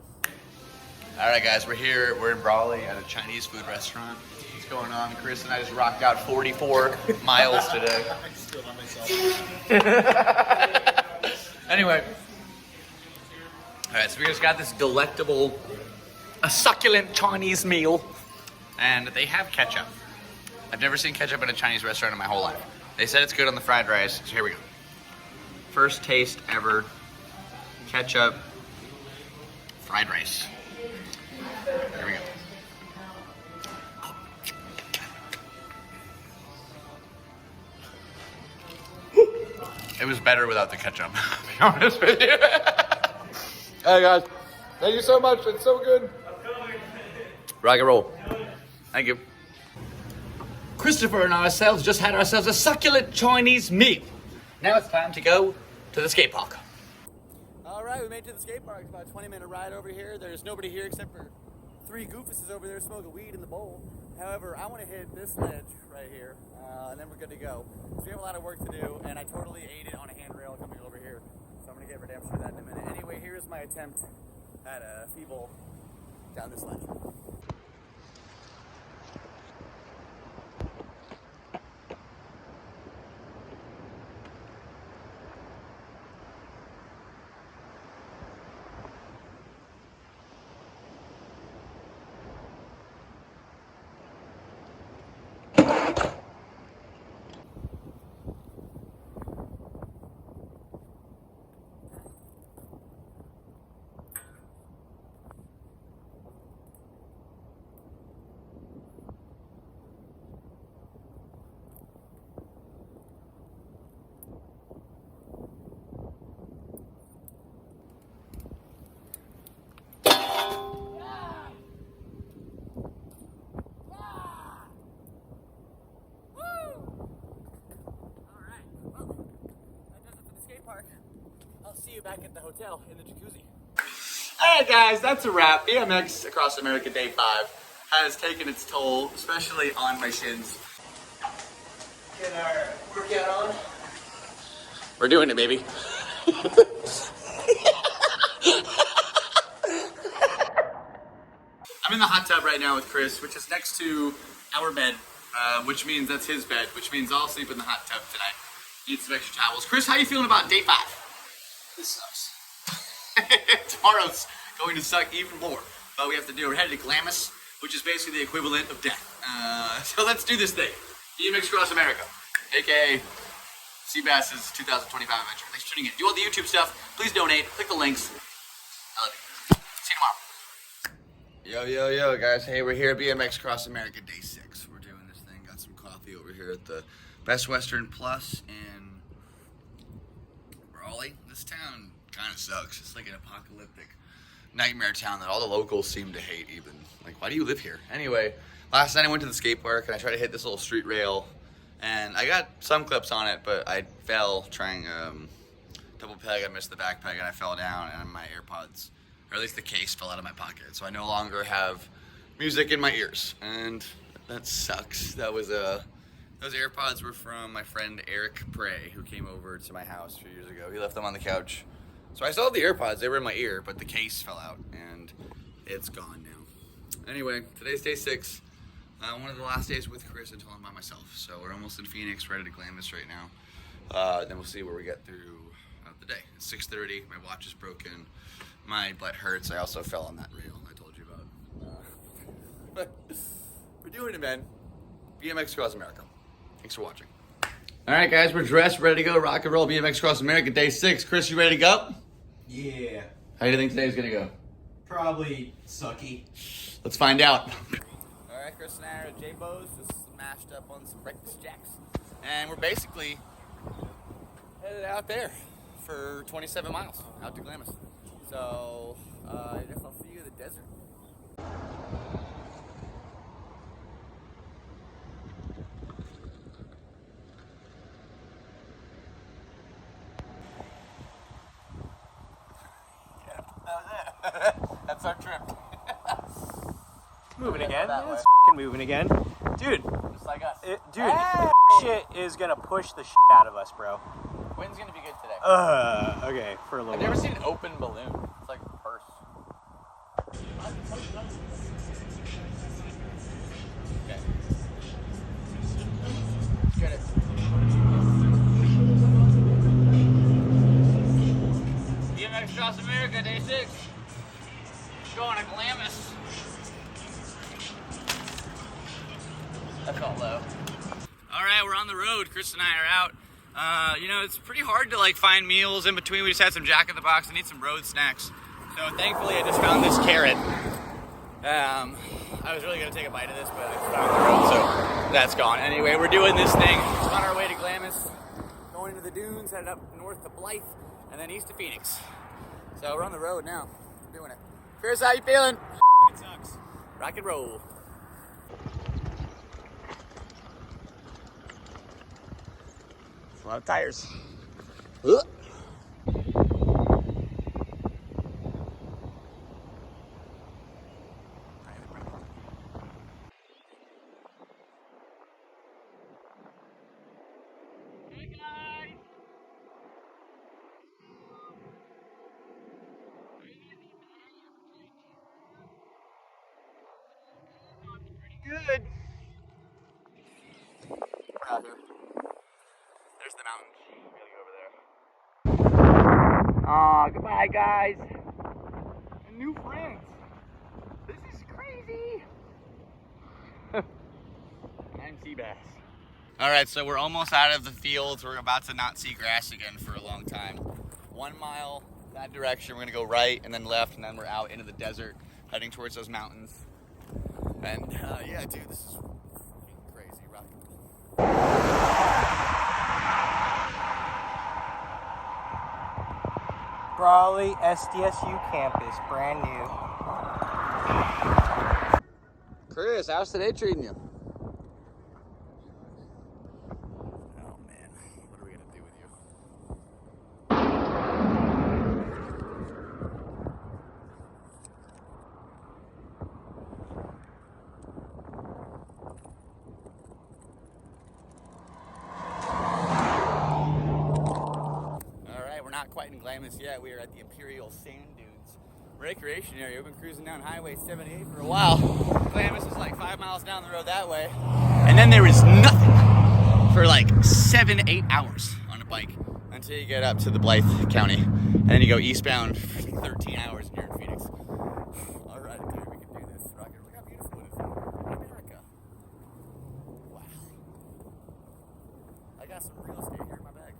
All right, guys, we're here. We're in Brawley at a Chinese food restaurant. What's going on? Chris and I just rocked out 44 miles today. I still on myself. Anyway, just got this delectable, a succulent Chinese meal, and they have ketchup. I've never seen ketchup in a Chinese restaurant in my whole life. They said it's good on the fried rice, so here we go. First taste ever, ketchup, fried rice. Here we go. It was better without the ketchup, to be honest with you. Hey guys, thank you so much, it's so good. Rock and roll. Thank you. Christopher and ourselves just had ourselves a succulent Chinese meal. Now it's time to go to the skate park. All right, we made it to the skate park. It's about a 20-minute ride over here. There's nobody here except for 3 goofuses over there smoking weed in the bowl. However, I want to hit this ledge right here, and then we're good to go. So we have a lot of work to do, and I totally ate it on a handrail coming over here. So I'm going to get redemption of that in a minute. Anyway, here's my attempt at a feeble down this ledge. I'll see you back at the hotel in the jacuzzi. Alright guys, that's a wrap. BMX Across America Day 5 has taken its toll, especially on my shins. Get our workout on. We're doing it, baby. I'm in the hot tub right now with Chris, which is next to our bed, which means that's his bed, which means I'll sleep in the hot tub tonight. Need some extra towels. Chris, how you feeling about Day 5? This sucks. Tomorrow's going to suck even more. But we have to do, we're headed to Glamis, which is basically the equivalent of death. So let's do this thing. BMX Across America, aka Seabass's 2025 adventure. Thanks for tuning in. Do all the YouTube stuff. Please donate. Click the links. I love you. See you tomorrow. Yo, guys. Hey, we're here at BMX Across America Day 6. We're doing this thing. Got some coffee over here at the Best Western Plus in Brawley. This town kind of sucks. It's like an apocalyptic nightmare town that all the locals seem to hate even. Like, why do you live here? Anyway, last night I went to the skate park and I tried to hit this little street rail and I got some clips on it, but I fell trying double peg. I missed the back peg and I fell down and my AirPods, or at least the case, fell out of my pocket. So I no longer have music in my ears and that sucks. Those AirPods were from my friend Eric Prey, who came over to my house a few years ago. He left them on the couch. So I still have the AirPods, they were in my ear, but the case fell out and it's gone now. Anyway, today's day 6. One of the last days with Chris until I'm by myself. So we're almost in Phoenix, ready to Glamis right now. Then we'll see where we get through the day. It's 6:30, my watch is broken, my butt hurts. I also fell on that rail I told you about. But we're doing it, man. BMX Across America. Thanks for watching. All right, guys, we're dressed, ready to go, rock and roll. BMX Across America, day 6. Chris, you ready to go? Yeah. How do you think today's gonna go? Probably sucky. Let's find out. All right, Chris and I are at J-Bo's, just smashed up on some breakfast jacks. And we're basically headed out there for 27 miles, out to Glamis. So, I guess I'll see you in the desert. That's our trip. Moving again. That way. It's moving again. Dude, Just like us. this shit is gonna push the shit out of us, bro. Wind's gonna be good today. Okay, for a little I've never while. seen an open balloon. It's like a purse. Okay. Get it. BMX Across America, day 6. Going to Glamis. That felt low. All right, we're on the road. Chris and I are out. You know, it's pretty hard to like find meals in between. We just had some Jack in the Box. I need some road snacks. So thankfully, I just found this carrot. I was really gonna take a bite of this, but I found the road, so that's gone. Anyway, we're doing this thing. We're on our way to Glamis, going to the dunes, headed up north to Blythe, and then east to Phoenix. So we're on the road now, doing it. Chris, how you feeling? It sucks. Rock and roll. It's a lot of tires. Ugh. Good. We're out here. There's the mountain. We gotta go over there. Aw, goodbye, guys. And new friends. This is crazy. I'm Seabass. All right, so we're almost out of the fields. We're about to not see grass again for a long time. 1 mile that direction. We're gonna go right and then left, and then we're out into the desert, heading towards those mountains. And yeah, dude, this is freaking crazy. Rock and roll. Brawley SDSU campus, brand new. Chris, how's today treating you? Oh man, what are we gonna do with you? Not quite in Glamis yet. We are at the Imperial Sand Dunes recreation area. We've been cruising down Highway 78 for a while. Glamis is like 5 miles down the road that way. And then there is nothing for like 7-8 hours on a bike until you get up to the Blythe County. And then you go eastbound for 13 hours and you're in Phoenix. All right, okay, we can do this. Rocket. Look how beautiful it is. America. Wow. I got some real estate here in my bag.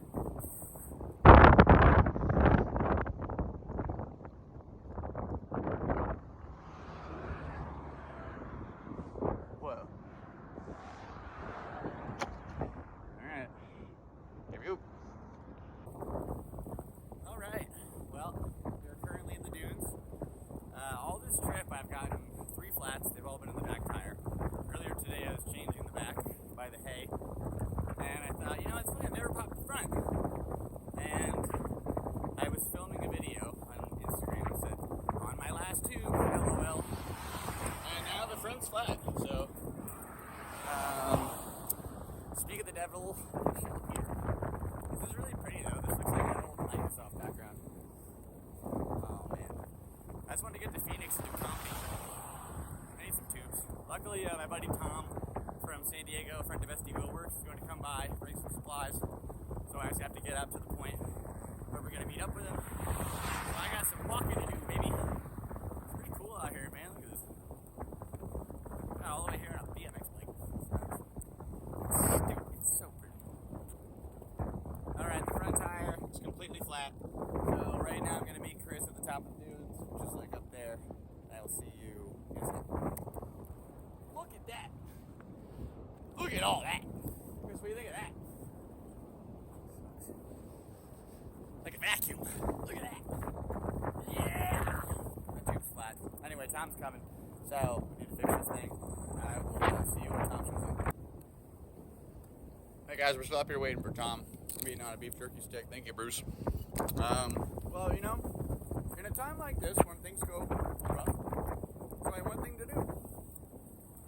Luckily, my buddy Tom from San Diego, friend of SD Works, is going to come by, bring some supplies. So I just have to get up to the point where we're going to meet up with him. So I got some walking to do, baby. It's pretty cool out here, man. Look at this. All the way here on a BMX bike. Dude, it's so pretty. Alright, the front tire is completely flat. So right now I'm going to meet Chris at the top of the dunes, just like up there. I will see you in a second. Look at that. Look at all that. Chris, what do you think of that? Like a vacuum. Look at that. Yeah. My tube's flat. Anyway, Tom's coming. So, we need to fix this thing. I will see you when Tom shows up. Hey guys, we're still up here waiting for Tom. I'm eating on a beef jerky stick. Thank you, Bruce. Well, you know, in a time like this, when things go rough, there's only one thing to do.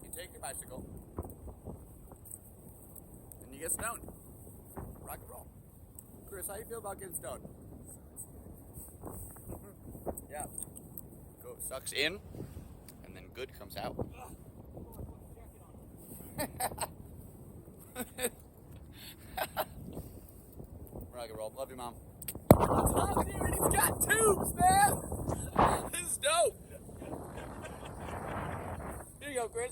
You take your bicycle, and you get stoned. Rock and roll. Chris, how you feel about getting stoned? Yeah. Go, sucks in, and then good comes out. Rock and roll. Love you, Mom. Tom's here and he's got tubes, man! This is dope. you go, Chris.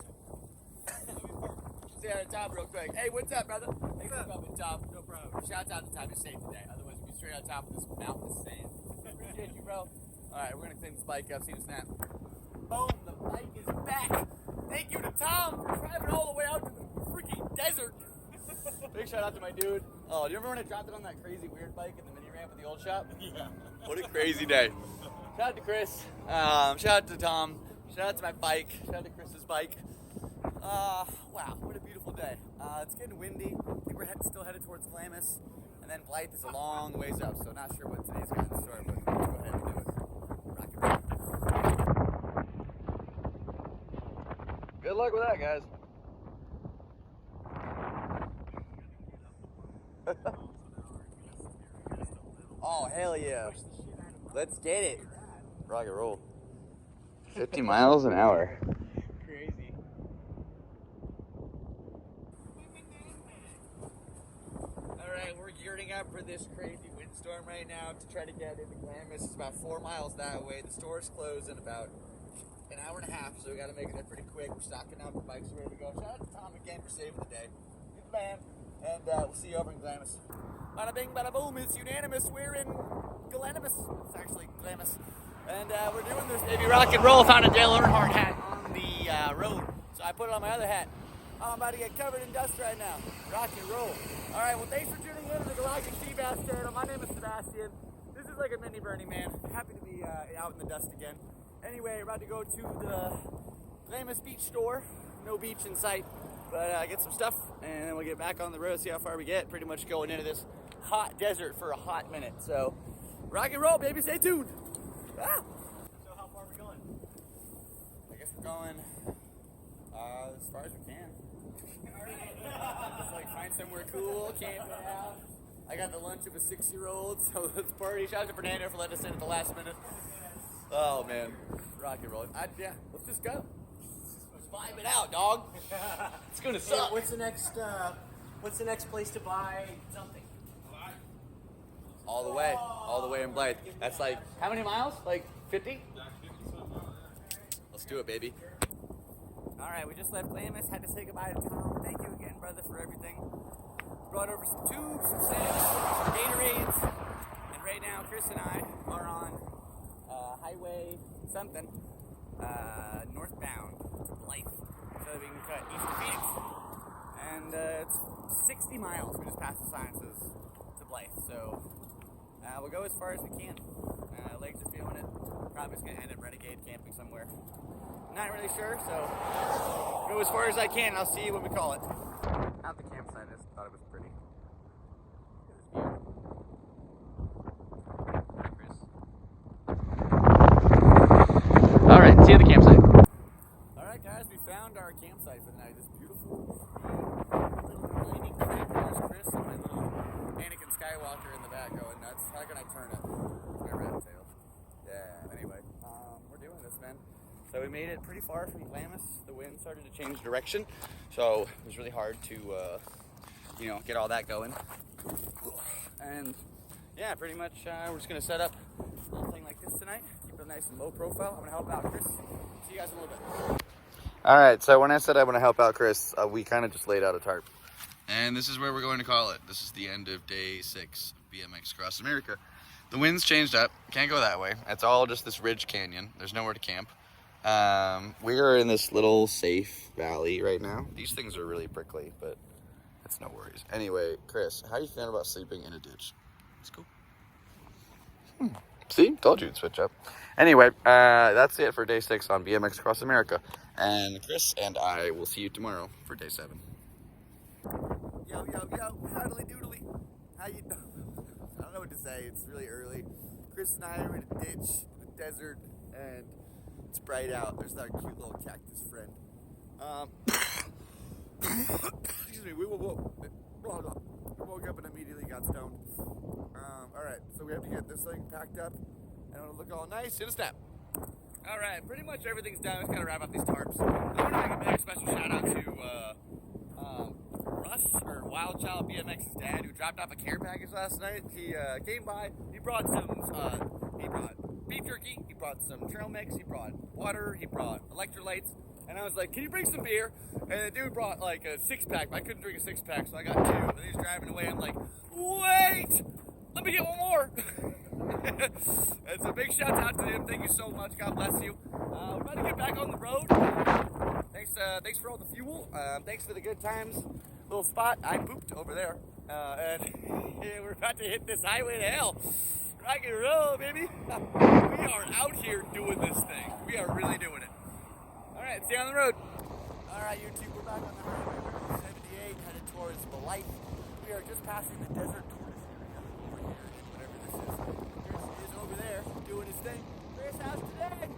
Stay on the top real quick. Hey, what's up, brother? Thanks for coming, Tom. No problem. Shouts out to Tom. You're safe today. Otherwise, we'd be straight on top of this mountain of sand. Appreciate you, bro. All right, we're going to clean this bike up. See the snap. Boom, the bike is back. Thank you to Tom for driving all the way out to the freaking desert. Big shout out to my dude. Oh, do you remember when I dropped it on that crazy weird bike in the mini ramp at the old shop? Yeah. What a crazy day. Shout out to Chris. Shout out to Tom. Shout out to my bike. Shout out to Chris's bike. Wow, what a beautiful day. It's getting windy. I think we're still headed towards Glamis. And then Blythe is a long ways up, so not sure what today's got in store, but let's go ahead and do it. Rock and roll. Good luck with that, guys. Oh, hell yeah. Let's get it. Rock and roll. 50 miles an hour. Crazy. Alright, we're gearing up for this crazy windstorm right now to try to get into Glamis. It's about 4 miles that way. The store's closed in about an hour and a half, so we gotta make it there pretty quick. We're stocking up, the bikes are ready to go. Shout out to Tom again for saving the day. Good man. And we'll see you over in Glamis. Bada bing, bada boom, it's unanimous. We're in Galactic. It's actually Glamis. And we're doing this baby rock and roll. Found a Dale Earnhardt hat on the road, so I put it on my other hat. I'm about to get covered in dust right now. Rock and roll. All right, well, thanks for tuning in to the Galactic Seabass channel. My name is Sebastian. This is like a mini Burning Man. Happy to be out in the dust again. Anyway, we're about to go to the Ocean Beach store. No beach in sight, but get some stuff, and then we'll get back on the road, see how far we get. Pretty much going into this hot desert for a hot minute. So, rock and roll, baby. Stay tuned. Ah. So how far are we going? I guess we're going as far as we can. Just like find somewhere cool, camp out. I got the lunch of a 6-year-old, so let's party. Shout out to Fernando for letting us in at the last minute. Oh man, rock and roll. Yeah, let's just go. Let's vibe it out, dog. It's gonna suck. What's the next place to buy something? All the way in Blythe. That's like, how many miles? Like 50? Let's do it, baby. All right, we just left Glamis, had to say goodbye to Tom. Thank you again, brother, for everything. Brought over some tubes, some sand, some Gatorades, and right now Chris and I are on highway something, northbound to Blythe, so that we can cut east of Phoenix. And it's 60 miles, we just passed the sciences to Blythe, so we'll go as far as we can. Legs are feeling it. Probably just gonna end up Renegade camping somewhere. Not really sure, so go as far as I can. I'll see you when we call it. Out the campsite, I just thought it was pretty. Look at this view. Chris. All right, see you at the campsite. All right, guys, we found our campsite for the night. This beautiful little leaning crib. There's Chris and my little Anakin Skywalker in the back going nuts. How can I turn it? It's my rat tail. Yeah, anyway, we're doing this, man. So we made it pretty far from Glamis. The wind started to change direction, so it was really hard to, get all that going. And yeah, pretty much we're just gonna set up a little thing like this tonight. Keep it nice and low profile. I'm gonna help out Chris. See you guys in a little bit. All right. So when I said I want to help out Chris, we kind of just laid out a tarp. And this is where we're going to call it. This is the end of day 6 of BMX Across America. The wind's changed up. Can't go that way. It's all just this ridge canyon. There's nowhere to camp. We are in this little safe valley right now. These things are really prickly, but it's no worries. Anyway, Chris, how are you feeling about sleeping in a ditch? It's cool. See? Told you it'd switch up. Anyway, that's it for day 6 on BMX Across America. And Chris and I will see you tomorrow for day 7. Yo, howdly doodly. How you doing? I don't know what to say. It's really early. Chris and I are in a ditch, in the desert, and it's bright out. There's our cute little cactus friend. Excuse me. We woke up and immediately got stoned. All right, so we have to get this thing packed up, and it'll look all nice in a snap. All right, pretty much everything's done. Let's gotta wrap up these tarps. I want to make a big special shout out to Russ, or Wild Child BMX's dad, who dropped off a care package last night. He came by. He brought beef jerky. He brought some trail mix. He brought water. He brought electrolytes. And I was like, can you bring some beer? And the dude brought like a 6-pack, but I couldn't drink a 6-pack, so I got 2. And he's driving away. I'm like, wait, let me get one more. And so big shout out to him. Thank you so much. God bless you. We're about to get back on the road. Thanks for all the fuel. Thanks for the good times. Little spot. I pooped over there. And yeah, we're about to hit this highway to hell. Rock and roll, baby. We are out here doing this thing. We are really doing it. All right, see you on the road. All right, YouTube, we're back on the highway. 78, headed towards Brawley. We are just passing the desert tortoise area over here, whatever this is. Chris is over there doing his thing. Chris, how's today?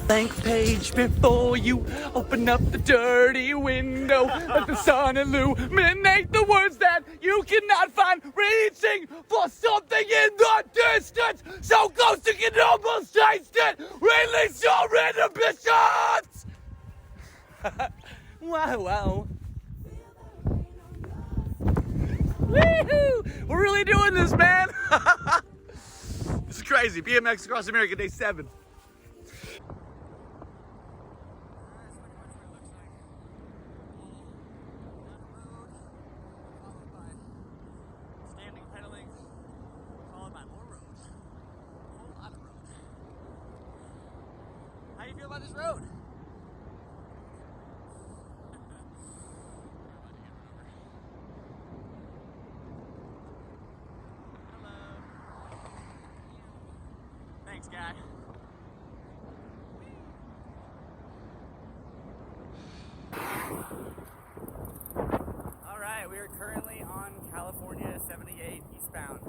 Blank page before you open up the dirty window. Let the sun illuminate the words that you cannot find. Reaching for something in the distance, so close you can almost taste it. Release your inhibitions. Wow. Woohoo! We're really doing this, man. This is crazy. BMX Across America, day 7. How do you feel about this road? Hello. Thanks, guy. All right, we are currently on California 78 eastbound,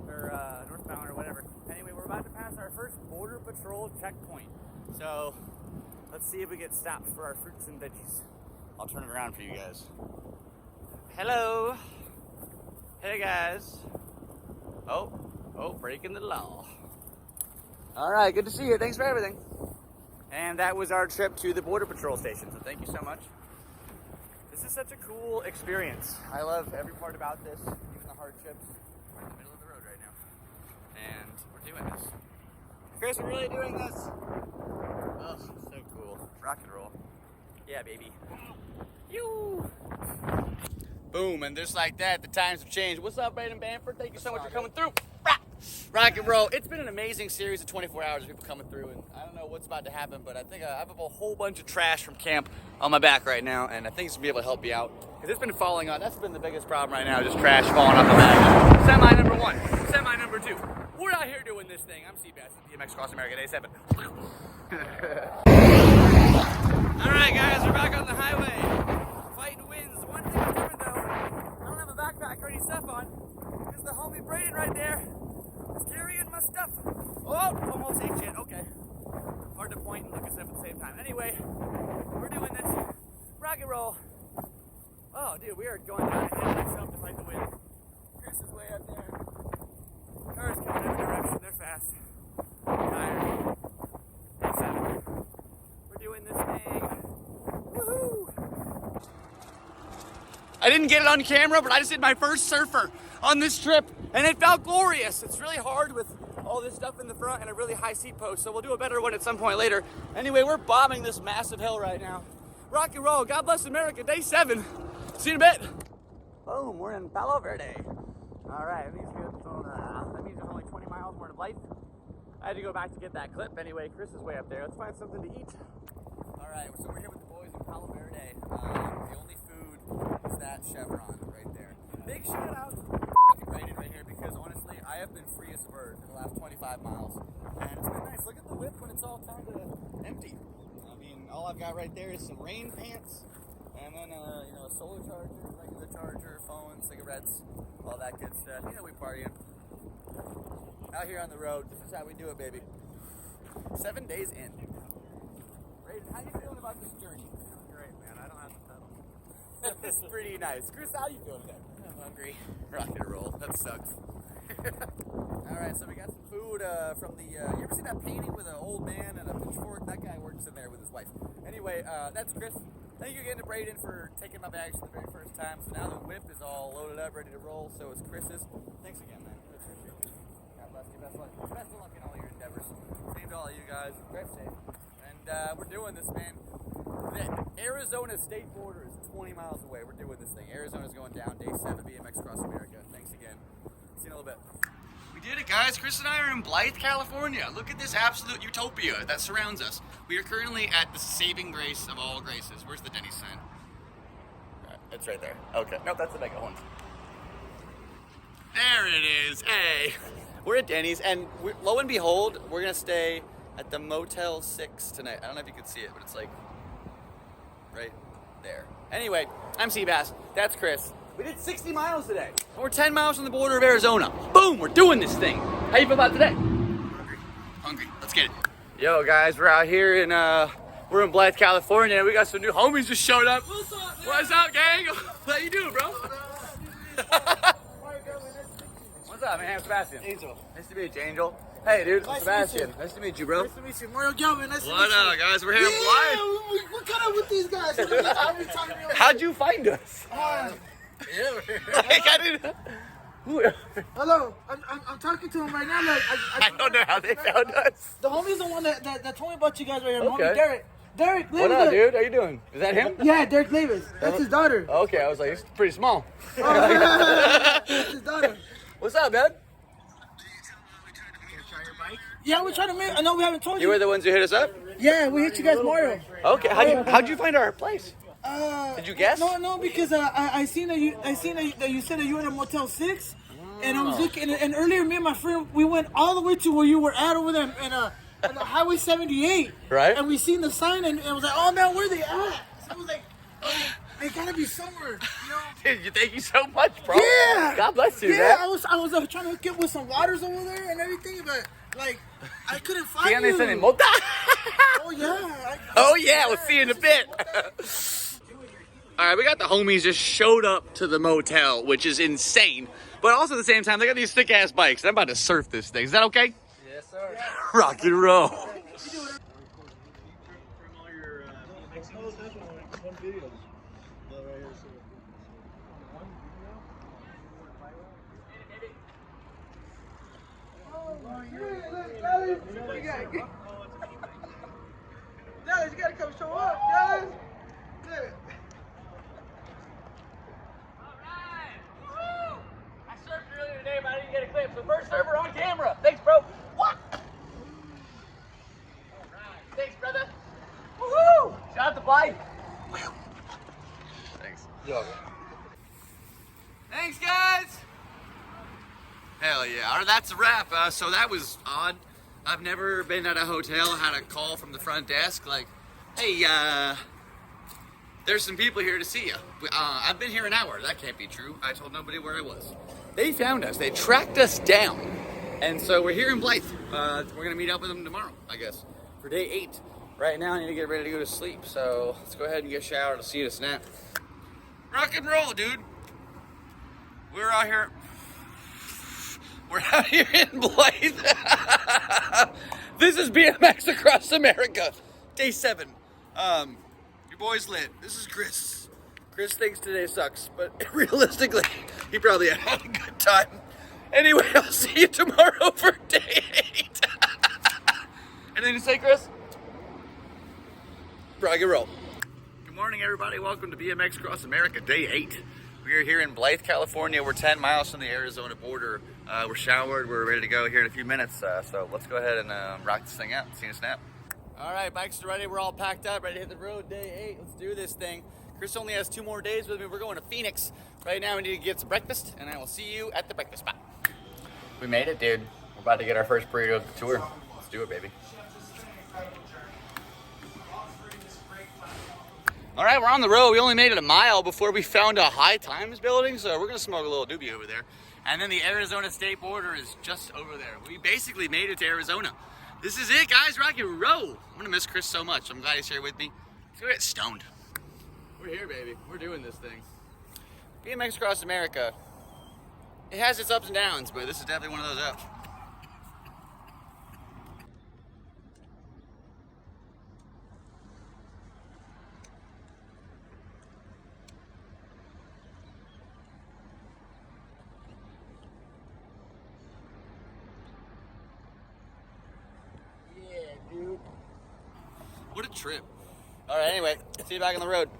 or northbound, or whatever. Anyway, we're about to pass our first Border Patrol checkpoint. So, let's see if we get stopped for our fruits and veggies. I'll turn it around for you guys. Hello. Hey, guys. Oh, breaking the law. All right, good to see you. Thanks for everything. And that was our trip to the Border Patrol station, so thank you so much. This is such a cool experience. I love every part about this, even the hardships. We're in the middle of the road right now. And we're doing this. Chris, we're really doing this. Oh, so cool. Rock and roll. Yeah, baby. You. Boom, and just like that, the times have changed. What's up, Braden Bamford? Thank you so much for coming through. Rock and roll. It's been an amazing series of 24 hours of people coming through, and I don't know what's about to happen, but I think I have a whole bunch of trash from camp on my back right now, and I think it's going to be able to help you out. Because it's been falling on. That's been the biggest problem right now, just trash falling off the back. Semi number 1. Semi number 2. We're out here doing this thing. I'm Seabass, BMX Across America, day 7. Alright guys, we're back on the highway. Fighting winds. One thing is different though. I don't have a backpack or any stuff on. Because the homie Braden right there is carrying my stuff. Oh, almost ate shit. Okay. Hard to point and look at stuff at the same time. Anyway, we're doing this. Rock and roll. Oh dude, we are going down a hill myself to fight the wind. Chris is way up there. Cars coming in every direction, they're fast. I'm tired. Day 7. We're doing this thing. Woohoo! I didn't get it on camera, but I just did my first surfer on this trip, and it felt glorious. It's really hard with all this stuff in the front and a really high seat post, so we'll do a better one at some point later. Anyway, we're bombing this massive hill right now. Rock and roll. God bless America. Day 7. See you in a bit. Boom, we're in Palo Verde. All right, that means there's only 20 miles more to life. I had to go back to get that clip. Anyway, Chris is way up there. Let's find something to eat. All right, so we're here with the boys in Palo Verde. The only food is that chevron right there. Big shout out to Braden right here, because honestly, I have been free as a bird for the last 25 miles. And it's been nice. Look at the whip when it's all kind of empty. I mean, all I've got right there is some rain pants, and then a solar charger, regular charger, phone, cigarettes, all that good stuff. You know, we partying out here on the road. This is how we do it, baby. 7 days in. Braden, how you feeling about this journey? Great, man. I don't have to pedal. It's pretty nice. Chris, how you feeling today? I'm hungry. Rock and roll. That sucks. Alright, so we got some food from the, you ever see that painting with an old man and a pitchfork? That guy works in there with his wife. Anyway, that's Chris. Thank you again to Braden for taking my bags for the very first time. So now the whip is all loaded up, ready to roll. So is Chris's. Thanks again, man. I appreciate it. God bless you. Best of luck. Best of luck in all your endeavors. Same to all you guys. Drive safe. And we're doing this, man. The Arizona state border is 20 miles away. We're doing this thing. Arizona's going down. Day 7 BMX Across America. Thanks again. See you in a little bit. We did it, guys. Chris and I are in Blythe, California. Look at this absolute utopia that surrounds us. We are currently at the saving grace of all graces. Where's the Denny's sign? It's right there. Okay. Nope, that's the mega ones. There it is. Hey. We're at Denny's, and lo and behold, we're going to stay at the Motel 6 tonight. I don't know if you can see it, but it's like right there. Anyway, I'm Seabass. That's Chris. We did 60 miles today. We're 10 miles from the border of Arizona. Boom, we're doing this thing. How you feel about today? Hungry. Let's get it. Yo, guys, we're out here in we're in Blythe, California. We got some new homies just showed up. What's up, man? What's up, gang? How you doing, bro? What's up, man? I'm Sebastian. Angel. Nice to meet you, Angel. Hey, dude. Nice Sebastian. To meet you. Nice to meet you, bro. Nice to meet you. Mario Galvin. Nice to meet you. What up, guys? We're here in Blythe. Yeah, we're kind of with these guys. How'd you find us? Like, I didn't. Hello, I'm talking to him right now. Like, I don't know how they found us. The homie's the one that told me about you guys right here. Okay. Homie Derek. Derek, What up, dude? How you doing? Is that him? Yeah, Derek Davis. That's his daughter. Okay, I was like, he's pretty small. That's his daughter. What's up, man? Yeah, we're trying to make. I know we haven't told You you. were the ones who hit us up? Yeah, we hit you guys, Mario. Okay, how'd you find our place? Did you guess? No, because I seen that you said that you were at a Motel 6, and I was looking. And earlier, me and my friend, we went all the way to where you were at over there, and on the Highway 78. Right. And we seen the sign, and I was like, oh man, where are they at? So I was like, oh, they gotta be somewhere, you know. Dude, thank you so much, bro. Yeah. God bless you, Yeah, man. I was trying to hook up with some waters over there and everything, but like I couldn't find you. Oh yeah. Oh yeah, we'll see you in a bit. All right, we got the homies just showed up to the motel, which is insane. But also at the same time, they got these thick ass bikes. I'm about to surf this thing. Is that okay? Yes, sir. Rock and roll. Dallas, you gotta come show up, Dallas. I surfed earlier today, but I didn't get a clip. So first server on camera. Thanks, bro. What? All right. Thanks, brother. Woohoo! Shout out to Blythe. Thanks. Yo. Thanks, guys. Hell yeah. All right, that's a wrap. So that was odd. I've never been at a hotel, had a call from the front desk like, hey, there's some people here to see you. I've been here an hour. That can't be true. I told nobody where I was. They found us. They tracked us down. And so we're here in Blythe. We're going to meet up with them tomorrow, I guess, for day 8. Right now, I need to get ready to go to sleep. So let's go ahead and get showered. I'll see you to snap. Rock and roll, dude. We're out here. We're out here in Blythe. This is BMX Across America, day 7. Your boy's lit. This is Chris. Chris thinks today sucks, but realistically, he probably had a good time. Anyway, I'll see you tomorrow for day 8. Anything to say, Chris? Rock and roll. Good morning, everybody. Welcome to BMX Across America, day 8. We are here in Blythe, California. We're 10 miles from the Arizona border. We're showered. We're ready to go here in a few minutes. So let's go ahead and rock this thing out. See you in a snap. All right, bikes are ready. We're all packed up, ready to hit the road. Day 8. Let's do this thing. Chris only has 2 more days with me. We're going to Phoenix. Right now, we need to get some breakfast, and I will see you at the breakfast spot. We made it, dude. We're about to get our first burrito of the tour. Let's do it, baby. All right, we're on the road. We only made it a mile before we found a high times building, so we're gonna smoke a little doobie over there. And then the Arizona state border is just over there. We basically made it to Arizona. This is it, guys. Rock and roll. I'm gonna miss Chris so much. I'm glad he's here with me. Let's go get stoned. We're here, baby. We're doing this thing. BMX Across America, it has its ups and downs, but this is definitely one of those ups. What a trip. All right, anyway, see you back on the road.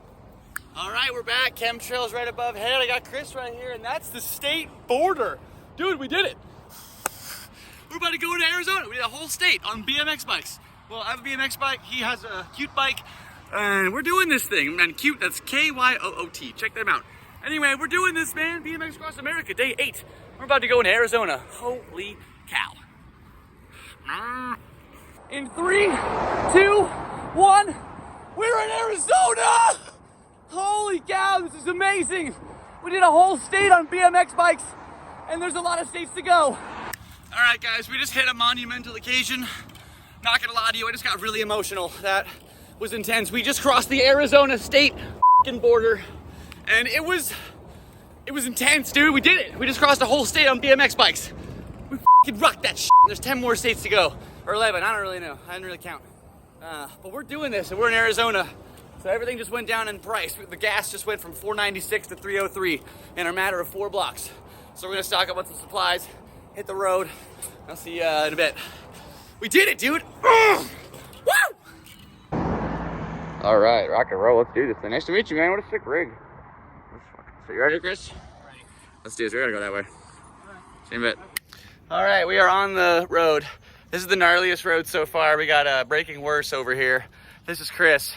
All right, we're back. Chemtrails right above head. I got Chris right here, and that's the state border. Dude, we did it. We're about to go into Arizona. We did a whole state on BMX bikes. Well, I have a BMX bike. He has a cute bike, and we're doing this thing. And cute, that's K-Y-O-O-T. Check them out. Anyway, we're doing this, man. BMX Across America, day 8. We're about to go into Arizona. Holy cow. In 3, 2, 1, we're in Arizona! Holy cow, this is amazing! We did a whole state on BMX bikes, and there's a lot of states to go. All right, guys, we just hit a monumental occasion. Not gonna lie to you, I just got really emotional. That was intense. We just crossed the Arizona state border, and it was intense, dude. We did it. We just crossed a whole state on BMX bikes. We rocked that shit. There's 10 more states to go. Or 11, I don't really know. I didn't really count. But we're doing this, and we're in Arizona. So everything just went down in price. The gas just went from $4.96 to $3.03 in a matter of 4 blocks. So we're gonna stock up on some supplies, hit the road. I'll see you in a bit. We did it, dude! Woo! All right, rock and roll. Let's do this thing. Nice to meet you, man. What a sick rig. So you ready, Chris? Ready. Let's do this. We're gonna go that way. See you in a bit. All right, we are on the road. This is the gnarliest road so far. We got Breaking Worse over here. This is Chris.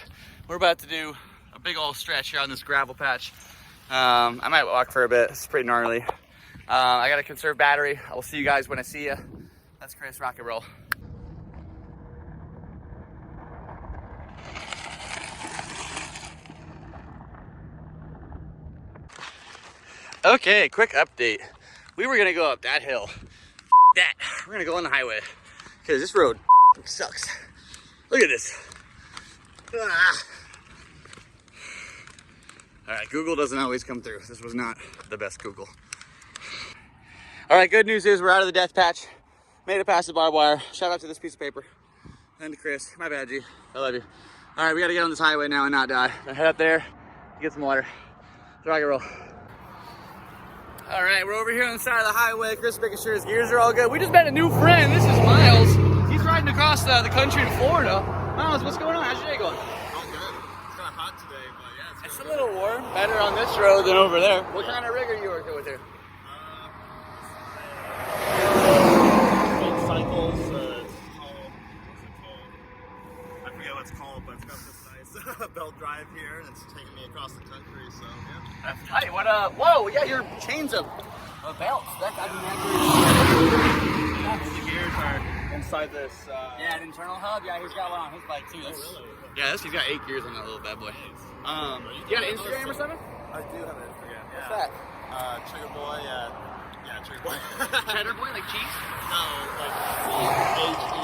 We're about to do a big old stretch here on this gravel patch. I might walk for a bit. It's pretty gnarly. I gotta conserve battery. I will see you guys when I see you. That's Chris, rock and roll. Okay, quick update. We were gonna go up that hill. That. We're gonna go on the highway because this road sucks. Look at this. Ah. All right, Google doesn't always come through. This was not the best Google. All right, good news is we're out of the death patch. Made it past the barbed wire. Shout out to this piece of paper. And to Chris. My bad, G. I love you. All right, we gotta get on this highway now and not die. Head up there, get some water. Rock and roll. All right, we're over here on the side of the highway. Chris making sure his gears are all good. We just met a new friend. This is Miles. He's riding across the country in Florida. Miles, what's going on? How's your day going? Oh, good. It's kind of hot today, but yeah, it's a little warm. Better on this road than over there. What kind of rig are you working with here? Cycles. It's called, what's it called? I forget what it's called, but it's got this nice belt drive here, and it's taking me across the country. So yeah. That's tight. What whoa, yeah, your chains of belts. That's The gears are inside this. Yeah, an internal hub. Yeah, he's got one on his bike too. Oh, really? Yeah, he's got 8 gears on that little bad boy. You got an Instagram or something? I do have an Instagram. Yeah. What's that? Trigger Boy. Yeah, Trigger Boy. Cheddar Boy, like cheese? No, like Heggar.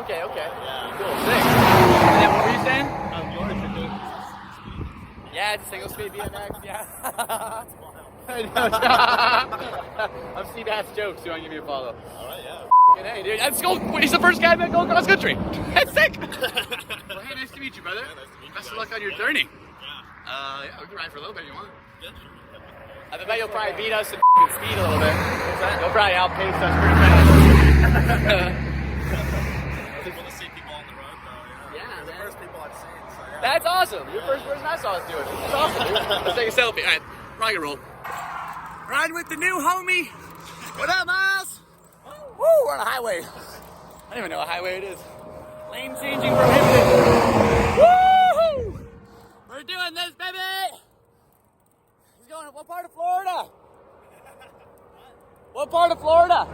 Okay. Yeah. Cool. Sick. And then what were you saying? Yours are good. Yeah, it's a single speed BMX. Yeah. I'm Seabass jokes. You want to give me a follow? All right. Yeah. Hey, dude, let's go. He's the first guy I've met going cross country. That's sick. Well, hey, nice to meet you, brother. Yeah, nice to meet you. Best of luck on your journey. Yeah. Yeah, we can ride for a little bit if you want. Yeah. I bet you'll probably beat us in speed a little bit. You'll probably outpace us pretty fast. Cool to see people on the road, though. Yeah, You're the man. first people I've seen. So yeah. That's awesome. You're the first person I saw us do it. That's awesome, dude. Let's take a selfie. All right, rock and roll. Riding with the new homie. What up, Miles? Woo, we're on a highway. I don't even know what highway it is. Lane changing prohibited. Woo! We're doing this, baby! He's going to what part of Florida? What part of Florida?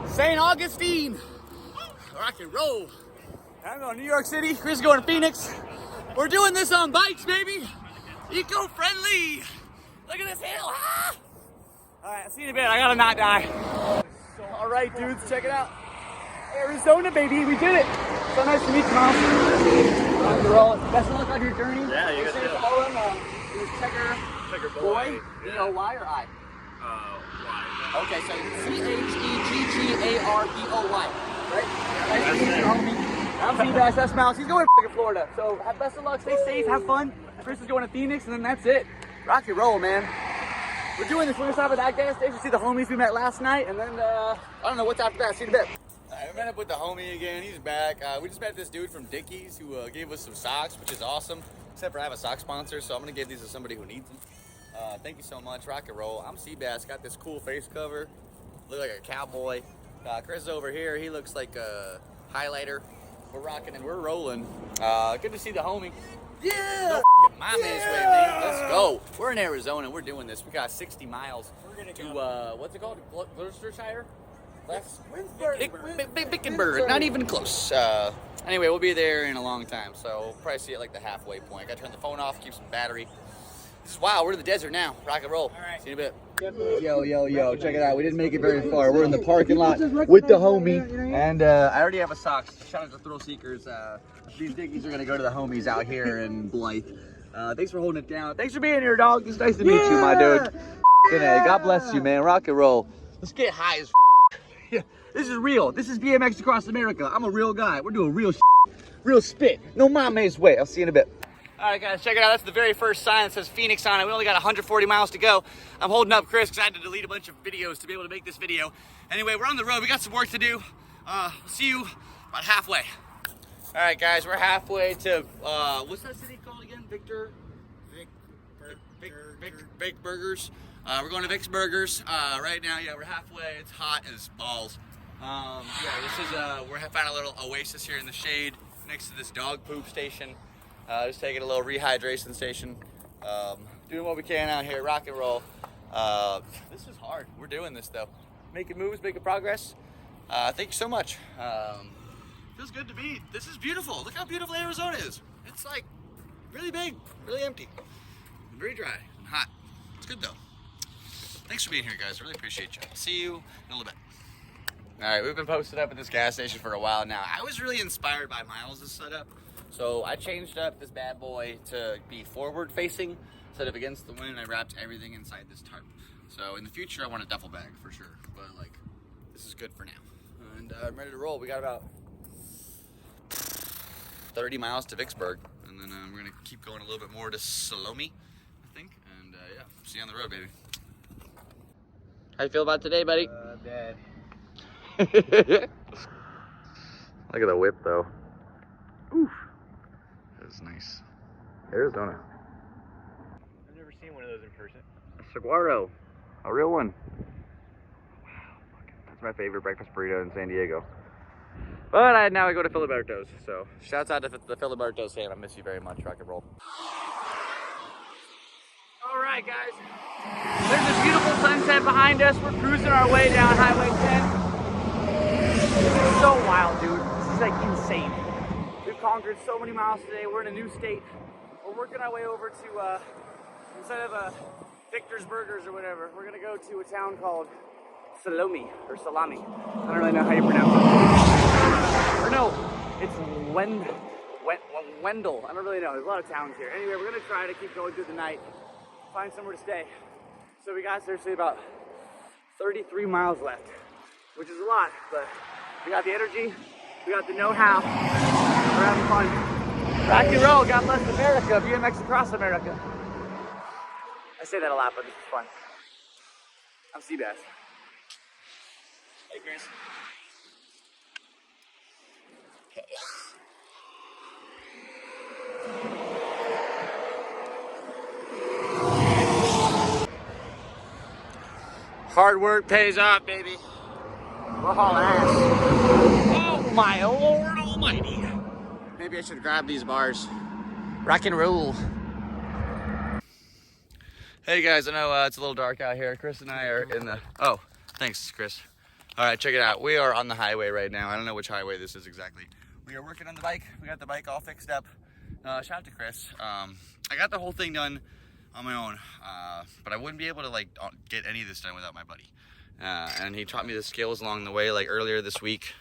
St. Augustine. Rock and roll. I'm going to New York City. Chris is going to Phoenix. We're doing this on bikes, baby. Eco-friendly. Look at this hill. Ah! All right, I'll see you in a bit. I gotta not die. All right, dudes, check it out. Arizona, baby, we did it. So nice to meet you, Mom. Rock and roll. Best of luck on your journey. Yeah, you guys too. Follow him. Check her. Sugar Boy, B-O-Y or I? Y. Okay, so C-H-E-G-G-A-R-B-O-Y, right? Nice to meet you, homie. I'm Seabass, that's Mouse. He's going to Florida, so have best of luck, stay safe, have fun. Chris is going to Phoenix, and then that's it. Rock and roll, man. We're doing this. We're gonna stop at that gas station, see the homies we met last night, and then I don't know what's after that. See you in a bit. I met up with the homie again. He's back. We just met this dude from Dickies who gave us some socks, which is awesome. Except for I have a sock sponsor, so I'm gonna give these to somebody who needs them. Thank you so much. Rock and roll. I'm Seabass. Got this cool face cover. Look like a cowboy. Chris is over here. He looks like a highlighter. We're rocking and we're rolling. Good to see the homie. Yeah! No my man's way, man. Let's go. We're in Arizona. We're doing this. We got 60 miles to, what's it called? Gloucestershire? Vickenburg. Not even close. Anyway, we'll be there in a long time, so we'll probably see it like the halfway point. Gotta turn the phone off, keep some battery. Wow, we're in the desert now. Rock and roll. All right. See you in a bit. Yo, check it out. We didn't make it very far. We're in the parking lot with the homie. And I already have a socks. Shout out to Thrill Seekers. These Dickies are going to go to the homies out here in Blythe. Thanks for holding it down. Thanks for being here, dog. It's nice to meet you, my dude. God bless you, man. Rock and roll. Let's get high as yeah, this is real. This is BMX Across America. I'm a real guy. We're doing real real spit. No mama's way. I'll see you in a bit. All right, guys, check it out. That's the very first sign that says Phoenix on it. We only got 140 miles to go. I'm holding up Chris because I had to delete a bunch of videos to be able to make this video. Anyway, we're on the road. We got some work to do. We'll see you about halfway. All right, guys, we're halfway to, what's that city called again? Vic Burgers. We're going to Vic's Burgers right now. Yeah, we're halfway. It's hot as balls. Yeah, this is, we're finding a little oasis here in the shade next to this dog poop station. Just taking a little rehydration station. Doing what we can out here, rock and roll. This is hard. We're doing this though. Making moves, making progress. Thank you so much. Feels good to be. This is beautiful. Look how beautiful Arizona is. It's like really big, really empty, and very dry and hot. It's good though. Thanks for being here, guys. I really appreciate you. See you in a little bit. All right, we've been posted up at this gas station for a while now. I was really inspired by Miles' setup. So I changed up this bad boy to be forward facing instead of against the wind. I wrapped everything inside this tarp. So in the future, I want a duffel bag for sure. But like, this is good for now. And I'm ready to roll. We got about 30 miles to Vicksburg. And then we're gonna keep going a little bit more to Salome, I think. And yeah, see you on the road, baby. How you feel about today, buddy? Bad. Look at the whip though. Oof. That's nice. Arizona. I've never seen one of those in person. Saguaro, a real one. Wow, that's my favorite breakfast burrito in San Diego. But now I go to Filiberto's, so shouts out to the Filiberto's fan. I miss you very much, rock and roll. All right, guys. There's this beautiful sunset behind us. We're cruising our way down Highway 10. This is so wild, dude. This is like insane. We've conquered so many miles today. We're in a new state. We're working our way over to, instead of Victor's Burgers or whatever, we're gonna go to a town called Salome, or Salami. I don't really know how you pronounce it. Or no, it's Wendell. I don't really know. There's a lot of towns here. Anyway, we're gonna try to keep going through the night, find somewhere to stay. So we got seriously about 33 miles left, which is a lot, but we got the energy, we got the know-how. We're having fun. Rock and roll, God bless America, BMX Across America. I say that a lot, but this is fun. I'm Seabass. Hey, Chris. Hard work pays off, baby. We're hauling ass. Oh my Lord Almighty. Maybe I should grab these bars. Rock and roll. Hey guys, I know it's a little dark out here. Chris and I are in the, oh, thanks Chris. All right, check it out. We are on the highway right now. I don't know which highway this is exactly. We are working on the bike. We got the bike all fixed up. Shout out to Chris. I got the whole thing done on my own, but I wouldn't be able to like get any of this done without my buddy. And he taught me the skills along the way, like earlier this week.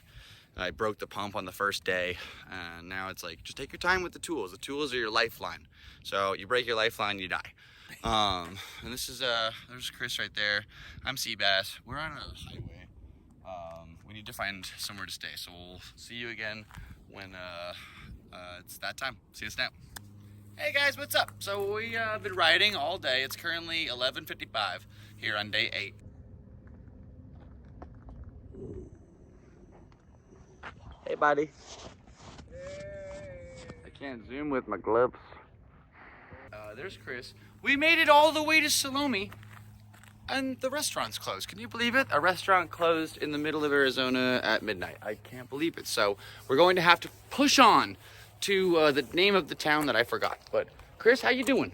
I broke the pump on the first day, and now it's like, just take your time with the tools. The tools are your lifeline. So you break your lifeline, you die. And this is, there's Chris right there. I'm Seabass. We're on a highway. We need to find somewhere to stay. So we'll see you again when it's that time. See you now. Hey guys, what's up? So we have been riding all day. It's currently 11:55 here on day 8. Hey, buddy. I can't zoom with my gloves. There's Chris. We made it all the way to Salome, and the restaurant's closed. Can you believe it? A restaurant closed in the middle of Arizona at midnight. I can't believe it. So we're going to have to push on to the name of the town that I forgot. But Chris, how you doing?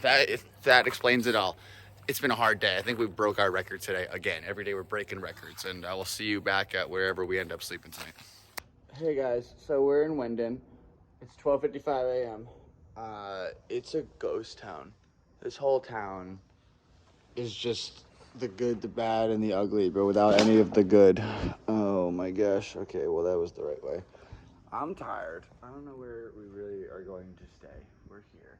That explains it all. It's been a hard day. I think we broke our record today again. Every day we're breaking records, and I will see you back at wherever we end up sleeping tonight. Hey guys, so we're in Wendon. It's 12:55 a.m. It's a ghost town. This whole town is just the good, the bad, and the ugly, but without any of the good. Oh my gosh. Okay, well that was the right way. I'm tired. I don't know where we really are going to stay. We're here.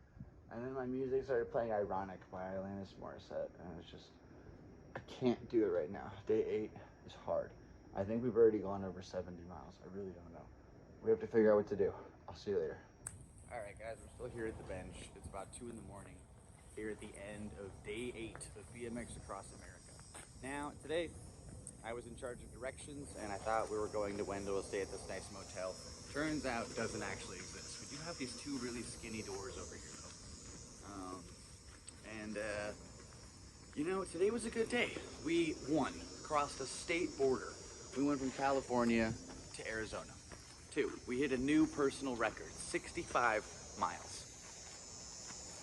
And then my music started playing Ironic by Alanis Morissette, and it's just, I can't do it right now. Day 8 is hard. I think we've already gone over 70 miles. I really don't know. We have to figure out what to do. I'll see you later. All right, guys, we're still here at the bench. It's about 2 in the morning here at the end of day 8 of BMX Across America. Now, today, I was in charge of directions, and I thought we were going to Wendell to stay at this nice motel. Turns out it doesn't actually exist. We do have these 2 really skinny doors over here, though. You know, today was a good day. We won, crossed the state border. We went from California to Arizona. 2, we hit a new personal record, 65 miles.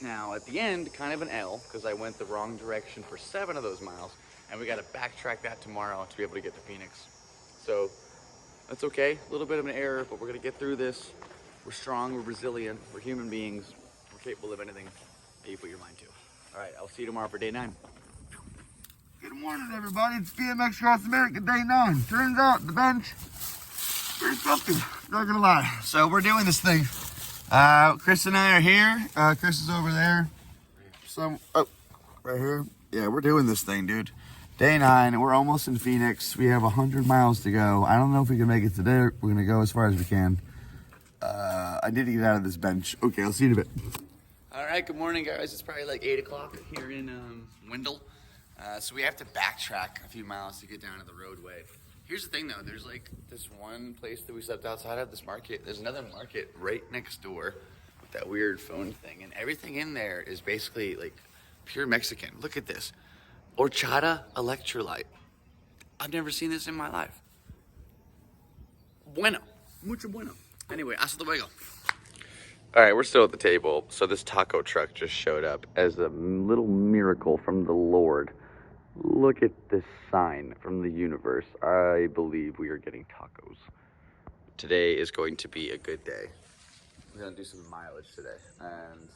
Now, at the end, kind of an L, because I went the wrong direction for 7 of those miles, and we got to backtrack that tomorrow to be able to get to Phoenix. So, that's okay, a little bit of an error, but we're gonna get through this. We're strong, we're resilient, we're human beings, we're capable of anything that you put your mind to. All right, I'll see you tomorrow for day 9. Good morning, everybody. It's BMX Across America, day 9. Turns out the bench, pretty comfy, not gonna lie. So we're doing this thing. Chris and I are here. Chris is over there. Right here. Yeah, we're doing this thing, dude. Day 9, we're almost in Phoenix. We have 100 miles to go. I don't know if we can make it today. We're gonna go as far as we can. I need to get out of this bench. Okay, I'll see you in a bit. All right, good morning, guys. It's probably like 8 o'clock here in Wendell. So we have to backtrack a few miles to get down to the roadway. Here's the thing, though. There's like this one place that we slept outside of, this market. There's another market right next door with that weird phone thing. And everything in there is basically like pure Mexican. Look at this. Horchata electrolyte. I've never seen this in my life. Bueno. Mucho bueno. Anyway, hasta luego. All right, we're still at the table. So this taco truck just showed up as a little miracle from the Lord. Look at this sign from the universe. I believe we are getting tacos. Today is going to be a good day. We're gonna do some mileage today. And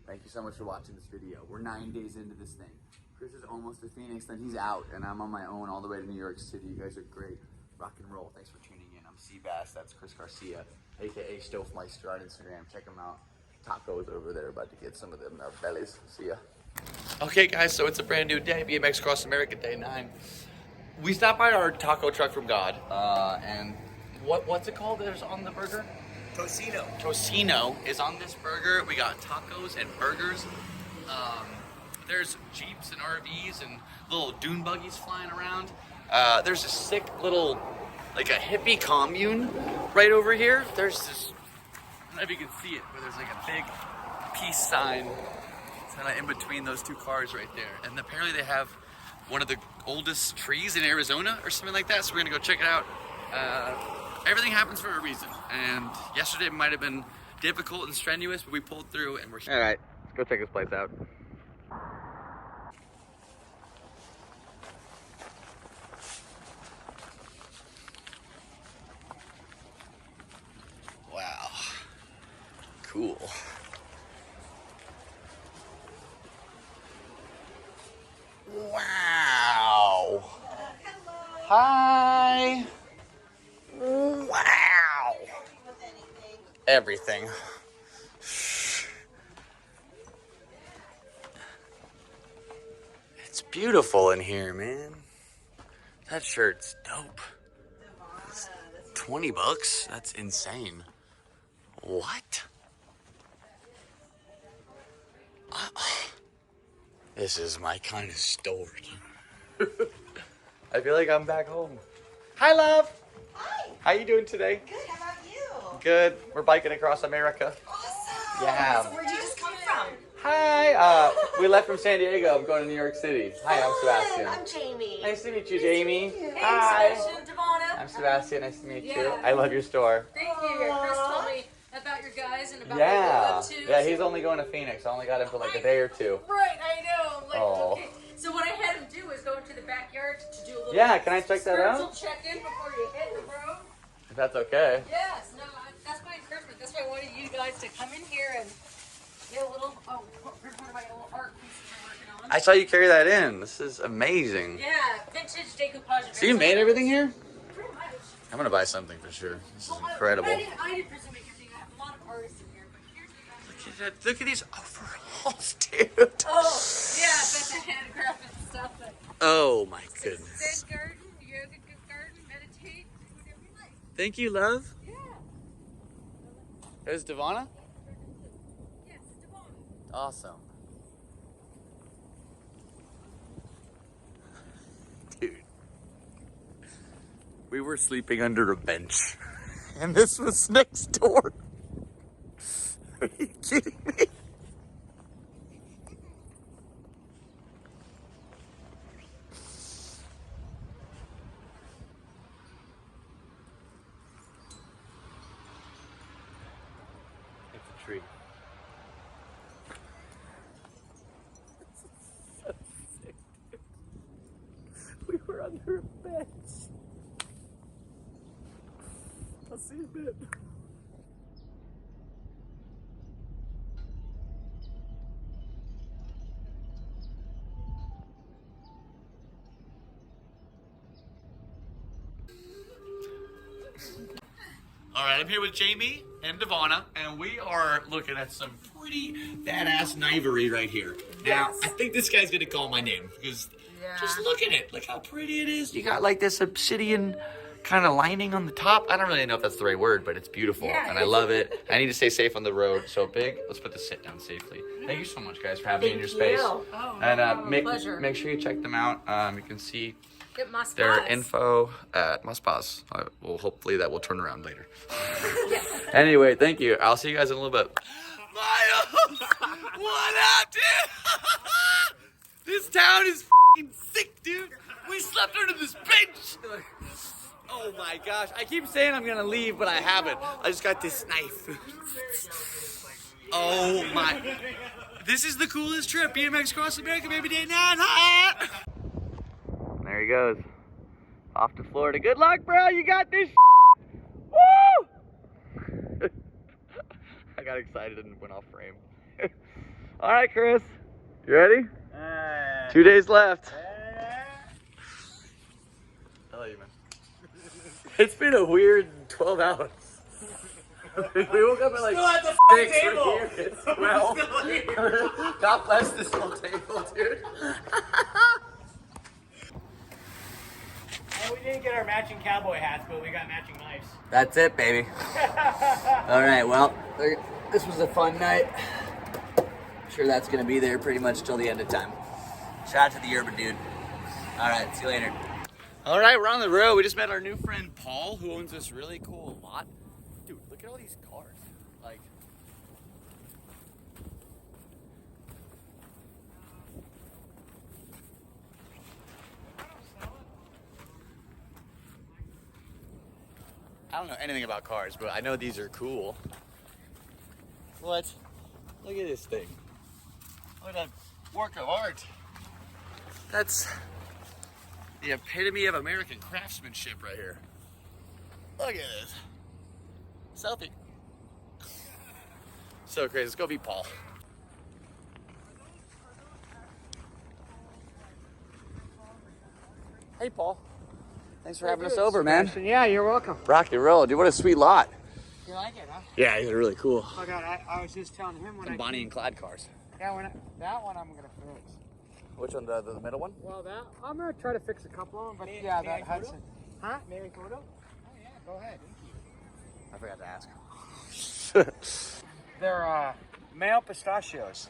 thank you so much for watching this video. We're 9 days into this thing. Chris is almost to Phoenix, then he's out, and I'm on my own all the way to New York City. You guys are great. Rock and roll. Thanks for tuning in. I'm Seabass. That's Chris Garcia, aka Stoufmeister on Instagram. Check him out. Tacos over there. About to get some of them in our bellies. See ya. Okay, guys. So it's a brand new day. BMX Across America, day 9. We stopped by our taco truck from God, and what's it called? There's on the burger. Tocino. Tocino is on this burger. We got tacos and burgers. There's Jeeps and RVs and little dune buggies flying around. There's a sick little, like a hippie commune right over here. There's this, I don't know if you can see it, but there's like a big peace sign kind of in between those 2 cars right there. And apparently they have one of the oldest trees in Arizona or something like that. So we're gonna go check it out. Everything happens for a reason. And yesterday might have been difficult and strenuous, but we pulled through and we're here. All right, let's go check this place out. Wow, cool. Wow. Hi. Wow. Everything. It's beautiful in here, man. That shirt's dope. It's $20? That's insane. What? This is my kind of store. I feel like I'm back home. Hi, love. Hi. How you doing today? Good. How about you? Good. We're biking across America. Awesome. Yeah. So where'd you just come from? Hi. We left from San Diego. I'm going to New York City. Hi, I'm Sebastian. I'm Jamie. Nice to meet you, Jamie. Hey, Hi. Sebastian, Devonna. I'm Sebastian. Nice to meet you. Yeah. I love your store. Thank you. Chris told me about your guys and about what Yeah. you're up to. Yeah, he's only going to Phoenix. I only got him for like a day or two. Right, I know. Like, Oh. okay. So what I had him do is go into the backyard to do a little Yeah, can I check that out? spiritual check-in before you hit the road. If that's okay. Yes, no, that's my encouragement. That's why I wanted you guys to come in here and get a little, here's one of my little art pieces I'm working on. I saw you carry that in. This is amazing. Yeah, vintage decoupage. So you made everything here? Pretty much. I'm gonna buy something for sure. This is incredible. I didn't presume it because I have a lot of artists in here, but here's the guy. Look at these overalls, dude. Oh, yeah, that's a handcrafted stuff. But Oh my goodness. Zen garden, yoga garden, meditate, whatever you like. Thank you, love. Yeah. There's Devonna? Yes, Devonna. Awesome. Dude. We were sleeping under a bench. And this was next door. Are you kidding me? It's a tree. So sick, dude. We were under a bench. I'll see you in a bit. All right, I'm here with Jamie and Devonna, and we are looking at some pretty badass knivery right here. Now, I think this guy's gonna call my name because just look at it. Look how pretty it is. You got like this obsidian kind of lining on the top. I don't really know if that's the right word, but it's beautiful, and I love it. I need to stay safe on the road. So big. Let's put this sit down safely. Thank you so much, guys, for having me in your space. And make sure you check them out. You can see their info at Muspas. Well, hopefully that will turn around later. Anyway, thank you. I'll see you guys in a little bit. Miles! What up, dude? This town is f***ing sick, dude. We slept under this bench. Oh my gosh. I keep saying I'm gonna leave, but I haven't. I just got this knife. Oh my. This is the coolest trip. BMX Across America, baby, day 9. There he goes. Off to Florida. Good luck, bro. You got this. Woo! I got excited and went off frame. All right, Chris. You ready? 2 days left. I love you, man. It's been a weird 12 hours. We woke up at like 6 here. It's 12. God bless this whole table, dude. We didn't get our matching cowboy hats, but we got matching knives. That's it, baby. All right, well, this was a fun night. I'm sure that's going to be there pretty much till the end of time. Shout out to the Urban Dude. All right, see you later. All right, we're on the road. We just met our new friend, Paul, who owns this really cool lot. Dude, look at all these cars. Like, I don't know anything about cars, but I know these are cool. What? Look at this thing. What a work of art. That's the epitome of American craftsmanship right here. Look at this. Selfie. So crazy. Let's go beat Paul. Hey, Paul. Thanks for having us over, man. Yeah, you're welcome. Rock and roll, dude. What a sweet lot. You like it, huh? Yeah, these are really cool. Oh God, I was just telling him when Some Bonnie and Clyde cars. Yeah, that one I'm gonna fix. Which one? The middle one? Well, I'm gonna try to fix a couple of them, but yeah, that Hudson. Huh? May I photo? Oh yeah, go ahead. I forgot to ask. They're male pistachios.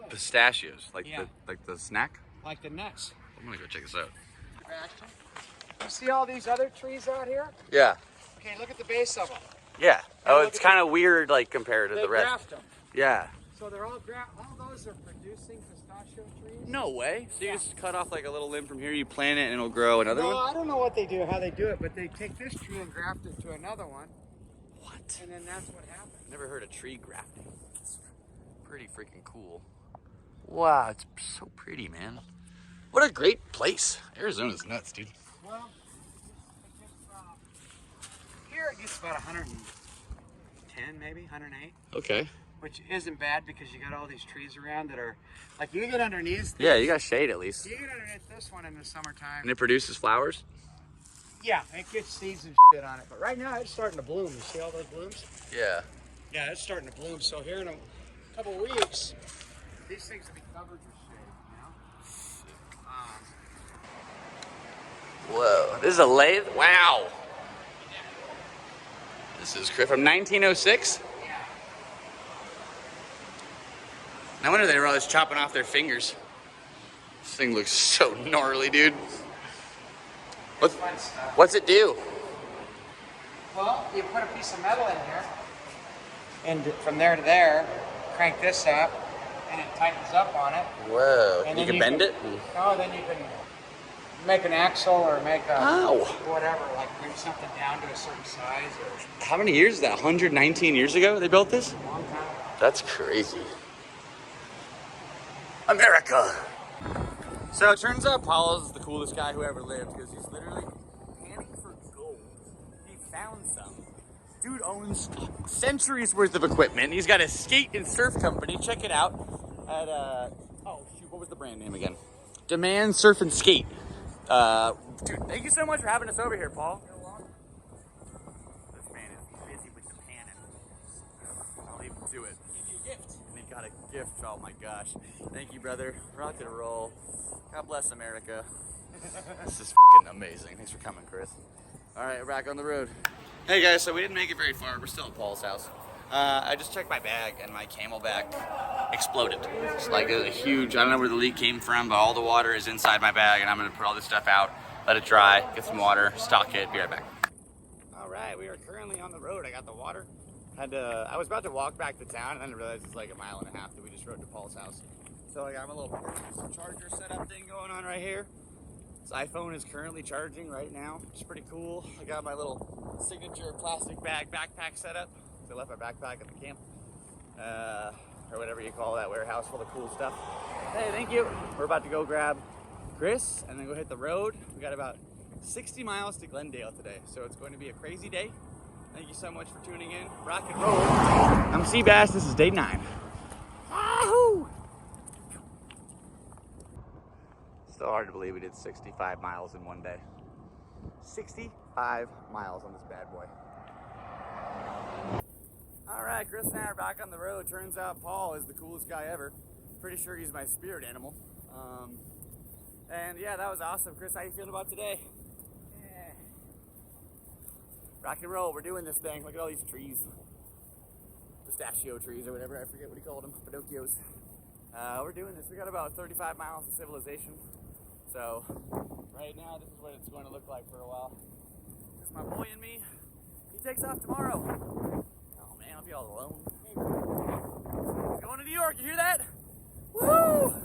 Pistachios, like Yeah. the snack. Like the nuts. I'm gonna go check this out. You see all these other trees out here? Yeah. Okay, look at the base of them. Yeah. Now Oh, look it's at kind of weird, like compared to They the rest. graft them. Yeah. So they're all those are producing pistachio trees? No way. So you just cut off like a little limb from here, you plant it, and it'll grow another No, one. I don't know what they do, how they do it, but they take this tree and graft it to another one. What? And then that's what happens. Never heard of tree grafting. It's pretty freaking cool. Wow, it's so pretty, man. What a great place. Arizona's nuts, dude. Well, here it gets about 110, maybe 108. Okay. Which isn't bad because you got all these trees around that are like you get underneath. Yeah, you got shade at least. You get underneath this one in the summertime. And it produces flowers? Yeah, it gets seeds and shit on it. But right now it's starting to bloom. You see all those blooms? Yeah. Yeah, it's starting to bloom. So here in a couple of weeks, these things will be covered with shade, you know? Whoa, this is a lathe? Wow. This is from 1906? No wonder they were always chopping off their fingers. This thing looks so gnarly, dude. What's it do? Well, you put a piece of metal in here, and from there to there, crank this up, and it tightens up on it. Whoa, And you then can bend it? Oh, then you can make an axle or make a Ow. whatever, like bring something down to a certain size. Or How many years is that? 119 years ago they built this? a long time. That's crazy. America. So it turns out Paul's the coolest guy who ever lived because he's literally panning for gold. He found some. Dude owns centuries worth of equipment. He's got a skate and surf company. Check it out at oh shoot, what was the brand name again? Demand Surf and Skate. Dude, thank you so much for having us over here, Paul. This man is busy with the panning. I'll leave him to it. And he got a gift. Oh my gosh. Thank you, brother. Rock and roll. God bless America. This is fucking amazing. Thanks for coming, Chris. All right, we're back on the road. Hey guys, so we didn't make it very far. We're still at Paul's house. I just checked my bag and my camelback exploded. It's like a huge, I don't know where the leak came from, but all the water is inside my bag and I'm gonna put all this stuff out, let it dry, get some water, stock it, be right back. All right, we are currently on the road. I got the water. I was about to walk back to town and then I realized it's like 1.5 miles that we just rode to Paul's house. So I got my little charger setup thing going on right here. This iPhone is currently charging right now. It's pretty cool. I got my little signature plastic bag backpack setup. I left my backpack at the camp, or whatever you call that warehouse full of cool stuff. Hey, thank you. We're about to go grab Chris and then go hit the road. We got about 60 miles to Glendale today, so it's going to be a crazy day. Thank you so much for tuning in. Rock and roll. I'm Seabass. This is day 9. Wahoo! Still hard to believe we did 65 miles in one day. 65 miles on this bad boy. All right, Chris and I are back on the road. Turns out Paul is the coolest guy ever. Pretty sure he's my spirit animal. And yeah, that was awesome. Chris, how you feeling about today? Yeah. Rock and roll, we're doing this thing. Look at all these trees. Pistachio trees or whatever, I forget what he called them, Pinocchios. We're doing this. We got about 35 miles of civilization. So right now, this is what it's going to look like for a while. Just my boy and me. He takes off tomorrow. Oh man, I'll be all alone. He's going to New York, you hear that? Woo!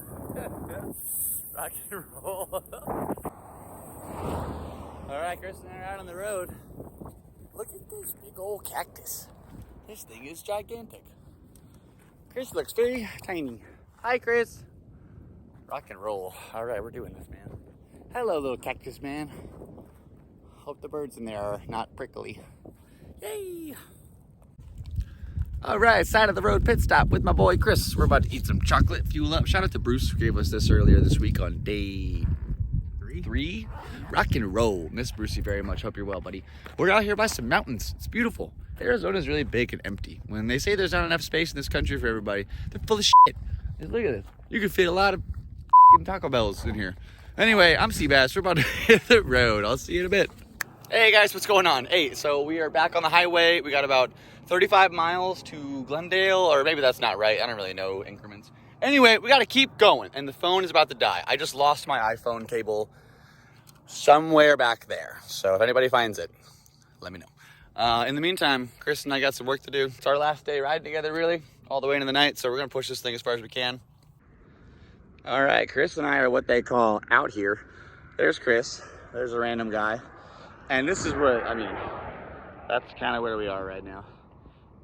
Rock and roll. All right, Chris and I are out on the road. Look at this big old cactus. This thing is gigantic. Chris looks very tiny. Hi, Chris. Rock and roll. All right, we're doing this, man. Hello, little cactus man. Hope the birds in there are not prickly. Yay! All right, side of the road pit stop with my boy Chris. We're about to eat some chocolate, fuel up. Shout out to Bruce who gave us this earlier this week on day 3. 3? Rock and roll. Miss Brucey very much. Hope you're well, buddy. We're out here by some mountains. It's beautiful. Arizona's really big and empty. When they say there's not enough space in this country for everybody, they're full of shit. Just look at this. You can fit a lot of Taco Bells in here. Anyway, I'm Seabass. We're about to hit the road. I'll see you in a bit. Hey guys, what's going on? Hey, so we are back on the highway. We got about 35 miles to Glendale, or maybe that's not right. I don't really know increments. Anyway, we got to keep going, and the phone is about to die. I just lost my iPhone cable somewhere back there. So if anybody finds it, let me know. In the meantime, Chris and I got some work to do. It's our last day riding together, really, all the way into the night. So we're going to push this thing as far as we can. All right, Chris and I are what they call out here. There's Chris. There's a random guy. And this is where, I mean, that's kind of where we are right now.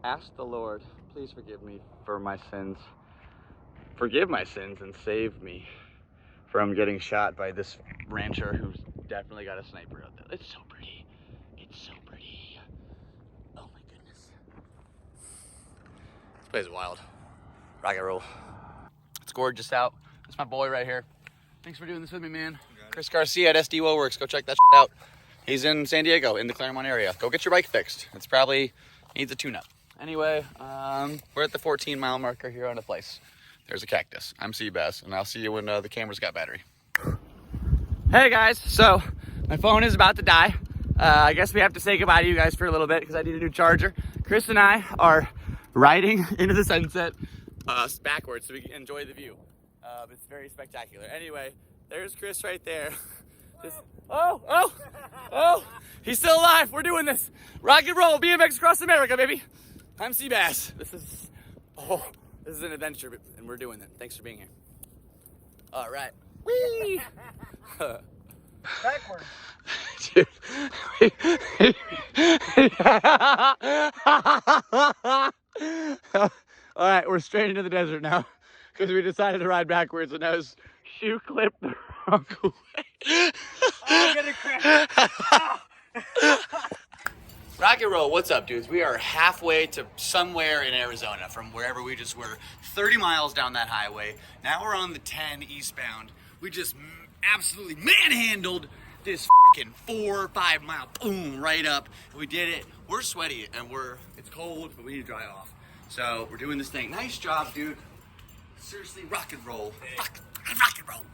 Ask the Lord, please forgive me for my sins. Forgive my sins and save me from getting shot by this rancher who's definitely got a sniper out there. It's so pretty. It's so pretty. Oh my goodness. This place is wild. Rock and roll. It's gorgeous out. That's my boy right here. Thanks for doing this with me, man. Chris Garcia at SDO Works. Go check that shit out. He's in San Diego, in the Claremont area. Go get your bike fixed. It's probably needs a tune-up. Anyway, we're at the 14-mile marker here on the place. There's a cactus. I'm Seabass, and I'll see you when the camera's got battery. Hey guys, so my phone is about to die. I guess we have to say goodbye to you guys for a little bit because I need a new charger. Chris and I are riding into the sunset backwards so we can enjoy the view. It's very spectacular. Anyway, there's Chris right there. Oh, he's still alive. We're doing this. Rock and roll, BMX Across America, baby. I'm Seabass. This is an adventure, and we're doing it. Thanks for being here. All right. Whee! Backwards. Dude. All right, we're straight into the desert now because we decided to ride backwards, and I was shoe clipped the wrong way. I'm gonna crash. Rock and roll, what's up, dudes? We are halfway to somewhere in Arizona from wherever we just were. 30 miles down that highway. Now we're on the 10 eastbound. We just absolutely manhandled this fucking 4 or 5 mile boom right up. We did it. We're sweaty and it's cold, but we need to dry off. So we're doing this thing. Nice job, dude. Seriously, rock and roll. Rock and roll.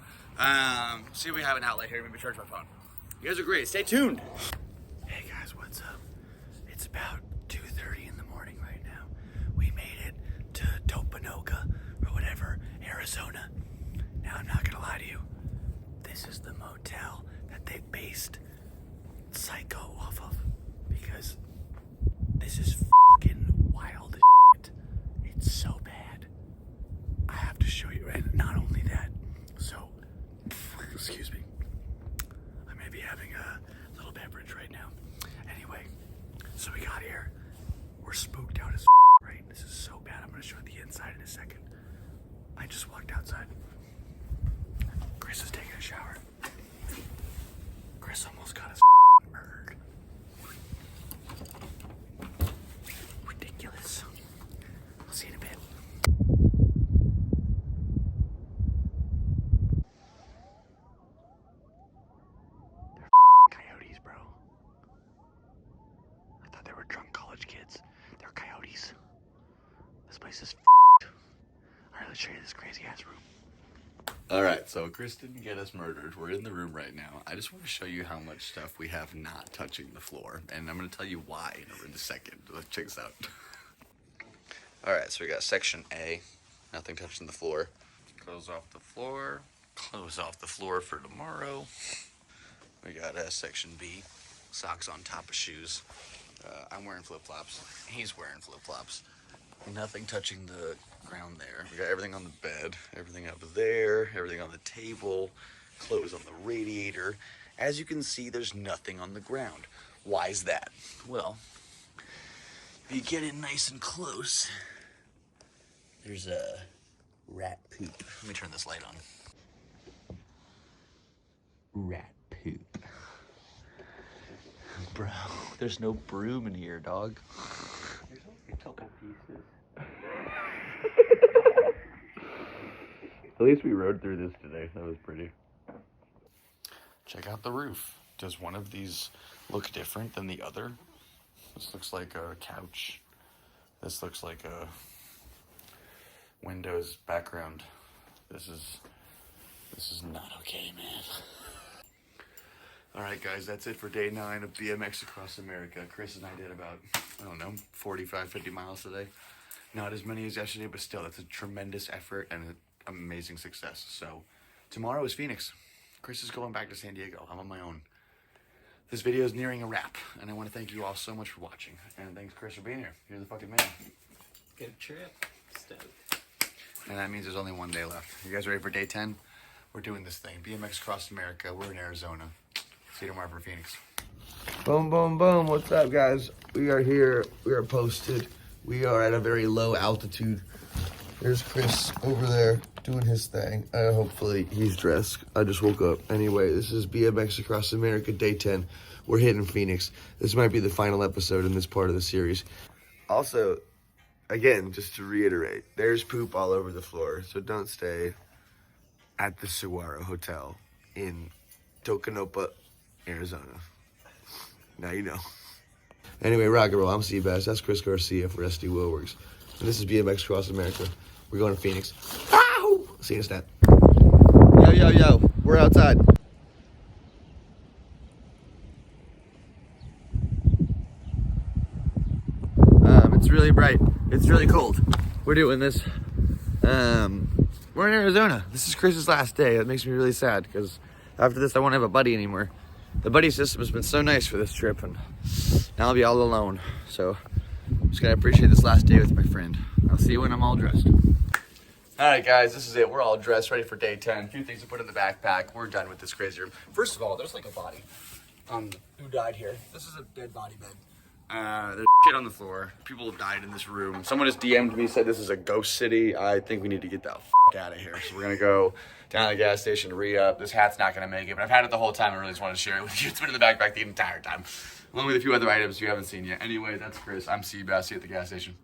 See if we have an outlet here. Maybe charge my phone. You guys are great. Stay tuned. Hey guys, what's up? It's about 2:30 in the morning right now. We made it to Topanoka or whatever, Arizona. Now I'm not gonna lie to you. This is the motel that they based Psycho off of because this is fucking wild as shit. It's so bad. I have to show you, and not only that. So, excuse me. I may be having a little beverage right now. Anyway, so we got here. We're spooked out as right? This is so bad. I'm gonna show you the inside in a second. I just walked outside. Chris is taking a shower. Chris almost got us murdered. Ridiculous. I'll see you in a bit. Coyotes, bro. I thought they were drunk college kids. They're coyotes. This place is Alright, let's show you this crazy ass room. Alright, so Chris didn't get us murdered. We're in the room right now. I just want to show you how much stuff we have not touching the floor. And I'm going to tell you why in a second. Let's check this out. Alright, so we got section A. Nothing touching the floor. Close off the floor. Close off the floor for tomorrow. We got section B. Socks on top of shoes. I'm wearing flip-flops. He's wearing flip-flops. Nothing touching the ground there. We got everything on the bed, everything up there, everything on the table, clothes on the radiator. As you can see, there's nothing on the ground. Why is that? Well, if you get in nice and close, there's a rat poop. Let me turn this light on. Rat poop. Bro, there's no broom in here, dog. There's only a couple pieces. At least we rode through this today. That was pretty. Check out the roof. Does one of these look different than the other? This looks like a couch. This looks like a Windows background. This is not okay, man. All right, guys, that's it for day 9 of BMX Across America. Chris and I did about, I don't know, 45, 50 miles today. Not as many as yesterday, but still, that's a tremendous effort and an amazing success. So tomorrow is Phoenix. Chris is going back to San Diego. I'm on my own. This video is nearing a wrap, and I want to thank you all so much for watching. And thanks, Chris, for being here. You're the fucking man. Good trip. Stoked. And that means there's only one day left. You guys ready for day 10? We're doing this thing. BMX Across America. We're in Arizona. See you tomorrow for Phoenix. Boom, boom, boom. What's up, guys? We are here. We are posted. We are at a very low altitude. There's Chris over there doing his thing. Hopefully he's dressed. I just woke up. Anyway, this is BMX Across America, day 10. We're hitting Phoenix. This might be the final episode in this part of the series. Also, again, just to reiterate, there's poop all over the floor, so don't stay at the Saguaro Hotel in Tocanopa, Arizona. Now you know. Anyway, rock and roll. I'm Seabass. That's Chris Garcia for SD Woolworks. And this is BMX Across America. We're going to Phoenix. Ow! See you in a snap. Yo, yo, yo. We're outside. It's really bright. It's really cold. We're doing this. We're in Arizona. This is Chris's last day. That makes me really sad because after this, I won't have a buddy anymore. The buddy system has been so nice for this trip, and now I'll be all alone. So I'm just gonna appreciate this last day with my friend. I'll see you when I'm all dressed. All right, guys, this is it. We're all dressed, ready for day 10. A few things to put in the backpack. We're done with this crazy room. First of all, there's like a body who died here. This is a dead body bed. There's shit on the floor. People have died in this room. Someone just DM'd me, said this is a ghost city. I think we need to get the fuck out of here. So we're gonna go down to the gas station to re-up. This hat's not gonna make it, but I've had it the whole time. I really just wanted to share it with you. It's been in the backpack the entire time, along with a few other items you haven't seen yet. Anyway, that's Chris. I'm Seabass. See you at the gas station.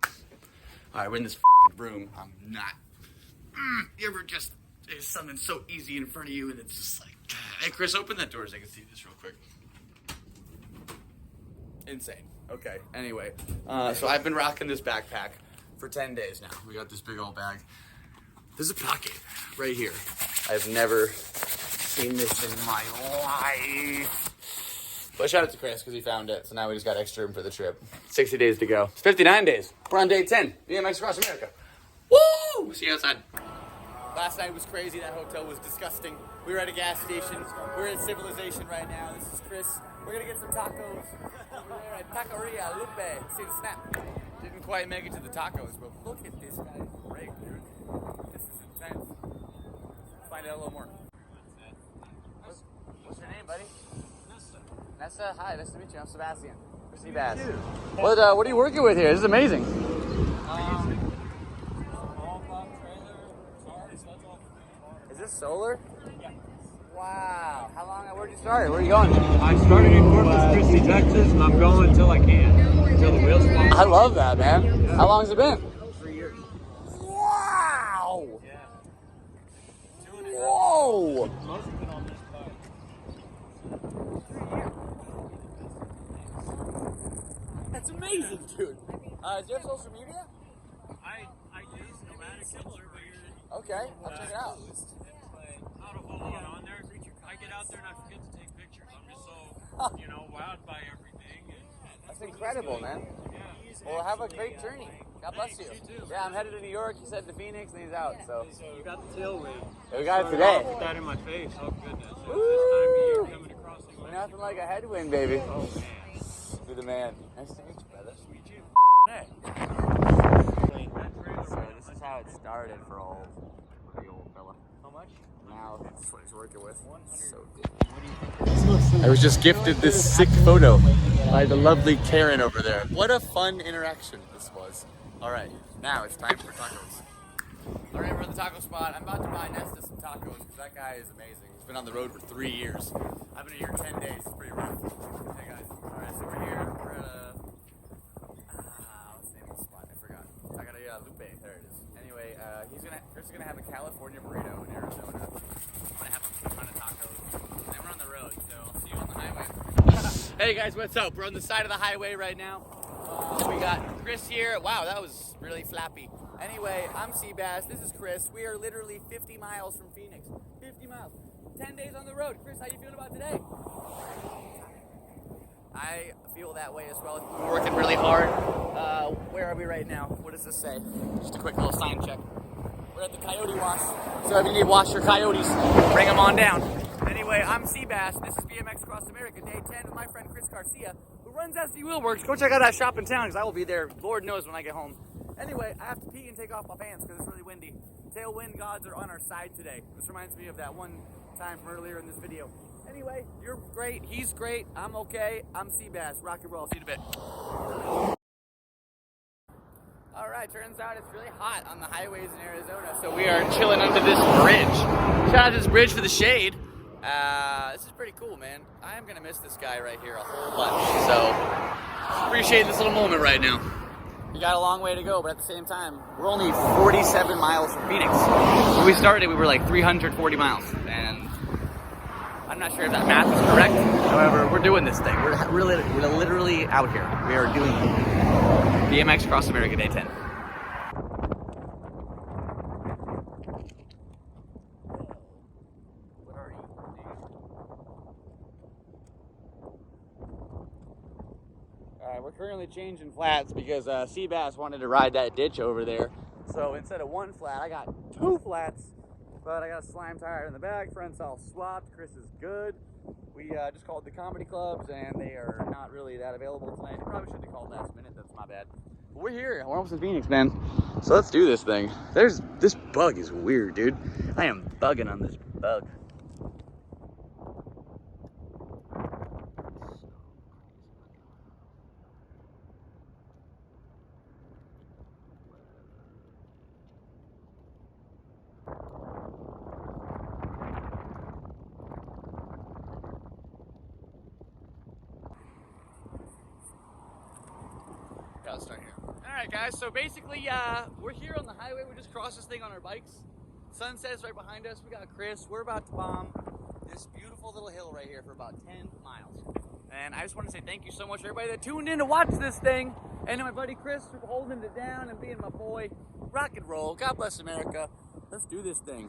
All right, we're in this room. I'm not. You ever just, there's something so easy in front of you and it's just like, hey, Chris, open that door so I can see this real quick. Insane. Okay, anyway, so I've been rocking this backpack for 10 days now. We got this big old bag. There's a pocket right here. I've never seen this in my life. But shout out to Chris because he found it, so now we just got extra room for the trip. 60 days to go. It's 59 days. We're on day 10. BMX Across America. Woo! See you outside. Last night was crazy. That hotel was disgusting. We were at a gas station. We're in civilization right now. This is Chris. We're gonna get some tacos. Over there at Taqueria Lupe. See the snap. Didn't quite make it to the tacos, but look at this guy's rig, dude. This is intense. Let's find out a little more. What's your name, buddy? Nessa. Hi, nice to meet you. I'm Sebastian. Seabass. What are you working with here? This is amazing. Is this solar? Yeah. Wow. How long? Where'd you start? Where are you going? I started in Corpus Christi, Texas, and I'm going until I can. Until the wheels fall. I love that, man. Yeah. How long has it been? 3 years. Wow. Yeah. Whoa. Most of it on this bike. 3 years. That's amazing, dude. Do you have social media? I use nomadic similar, but you're... Okay, I'll check it out. It's like not a whole lot on there. I get out there and I forget to take pictures. I'm just so, wowed by everything. That's incredible, man. Yeah. Well, have a great journey. God bless you. Yeah, I'm headed to New York. He said to Phoenix, and he's out. So You got the tailwind. Yeah, we got it today. Put that in my face. Oh, goodness. This time Woo! of year coming across the ocean. Nothing like a headwind, baby. Oh, man. You're the man. Nice to meet you, brother. Sweet you. Hey. So this is how it started for old fella. How much? Now that's what he's working with. So good. I was just gifted this sick photo by the lovely Karen over there. What a fun interaction this was. All right, now it's time for tacos. All right, we're at the taco spot. I'm about to buy Nesta some tacos because that guy is amazing. He's been on the road for 3 years. I've been here 10 days. It's pretty rough. Hey guys. All right, so we're here. We're at a what's the name of the spot? I forgot. Taqueria Lupe. There it is. Anyway, Chris is gonna have a California burrito in Arizona. I'm gonna have a ton of tacos. And then we're on the road. Hey guys, what's up? We're on the side of the highway right now. We got Chris here. Wow, that was really flappy. Anyway, I'm Seabass. This is Chris. We are literally 50 miles from Phoenix. 50 miles. 10 days on the road. Chris, how you feeling about today? I feel that way as well. We're working really hard. Where are we right now? What does this say? Just a quick little sign check. We're at the Coyote Wash. So if you need to wash your coyotes, bring them on down. Anyway, I'm Seabass. This is BMX Across America, day 10 with my friend Chris Garcia, who runs SD Wheelworks. Go check out that shop in town because I will be there, Lord knows, when I get home. Anyway, I have to pee and take off my pants because it's really windy. Tailwind gods are on our side today. This reminds me of that one time from earlier in this video. Anyway, you're great, he's great, I'm okay, I'm Seabass. Rock and roll, see you in a bit. Alright, turns out it's really hot on the highways in Arizona, so we are chilling under this bridge. Shout out to this bridge for the shade. This is pretty cool, man. I am gonna miss this guy right here a whole bunch, so appreciate this little moment right now. We got a long way to go, but at the same time, we're only 47 miles from Phoenix. When we started, we were like 340 miles, and I'm not sure if that math is correct. However, we're doing this thing. We're literally out here. We are doing BMX Across America, day 10. Alright, we're currently changing flats because Seabass wanted to ride that ditch over there. So instead of one flat, I got 2 flats. But I got a slime tire in the back, front's all swapped, Chris is good. We just called the comedy clubs and they are not really that available tonight. I probably shouldn't have called last minute, that's my bad. But we're here, we're almost in Phoenix, man. So let's do this thing. This bug is weird, dude. I am bugging on this bug. I'll start here. Alright guys, so basically we're here on the highway. We just crossed this thing on our bikes. Sunset's right behind us. We got Chris. We're about to bomb this beautiful little hill right here for about 10 miles. And I just want to say thank you so much to everybody that tuned in to watch this thing. And to my buddy Chris for holding it down and being my boy. Rock and roll. God bless America. Let's do this thing.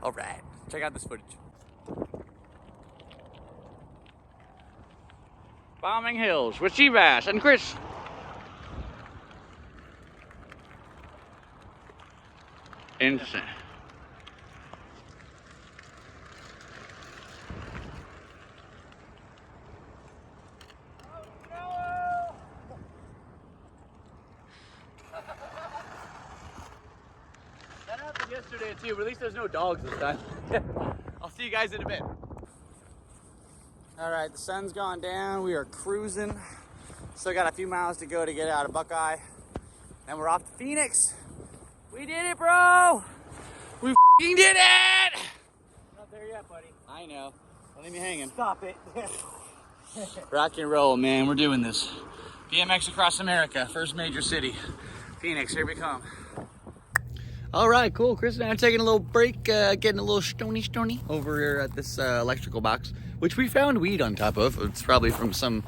Alright, check out this footage. Bombing hills with Seabass and Chris. Insane. That happened yesterday too, but at least there's no dogs this time. I'll see you guys in a bit. Alright, the sun's gone down. We are cruising. Still got a few miles to go to get out of Buckeye. Then we're off to Phoenix. We did it, bro! We f***ing did it! Not there yet, buddy. I know. Don't leave me hanging. Stop it. Rock and roll, man. We're doing this. BMX Across America, first major city. Phoenix, here we come. All right, cool. Chris and I are taking a little break, getting a little stony over here at this electrical box, which we found weed on top of. It's probably from some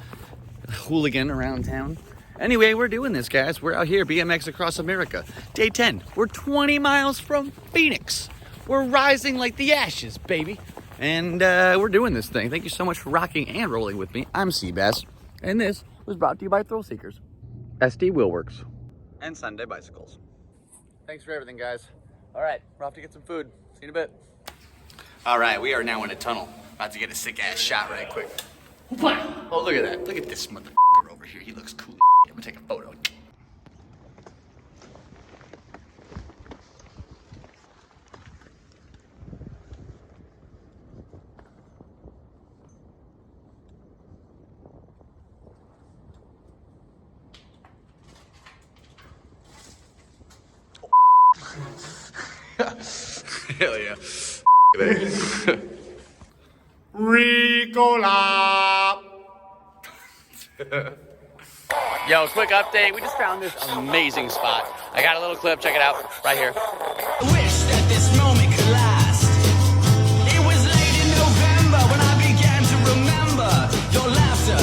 hooligan around town. Anyway, we're doing this, guys. We're out here, BMX Across America, day 10. We're 20 miles from Phoenix. We're rising like the ashes, baby. And we're doing this thing. Thank you so much for rocking and rolling with me. I'm Seabass, and this was brought to you by Thrill Seekers, SD Wheelworks, and Sunday Bicycles. Thanks for everything, guys. All right, we're off to get some food. See you in a bit. All right, we are now in a tunnel. About to get a sick-ass shot right quick. Oh, look at that. Look at this motherfucker over here. He looks cool. I'm gonna take a photo. Hell yeah. Ricola. Yo, quick update. We just found this amazing spot. I got a little clip. Check it out right here. I wish that this moment could last. It was late in November when I began to remember your laughter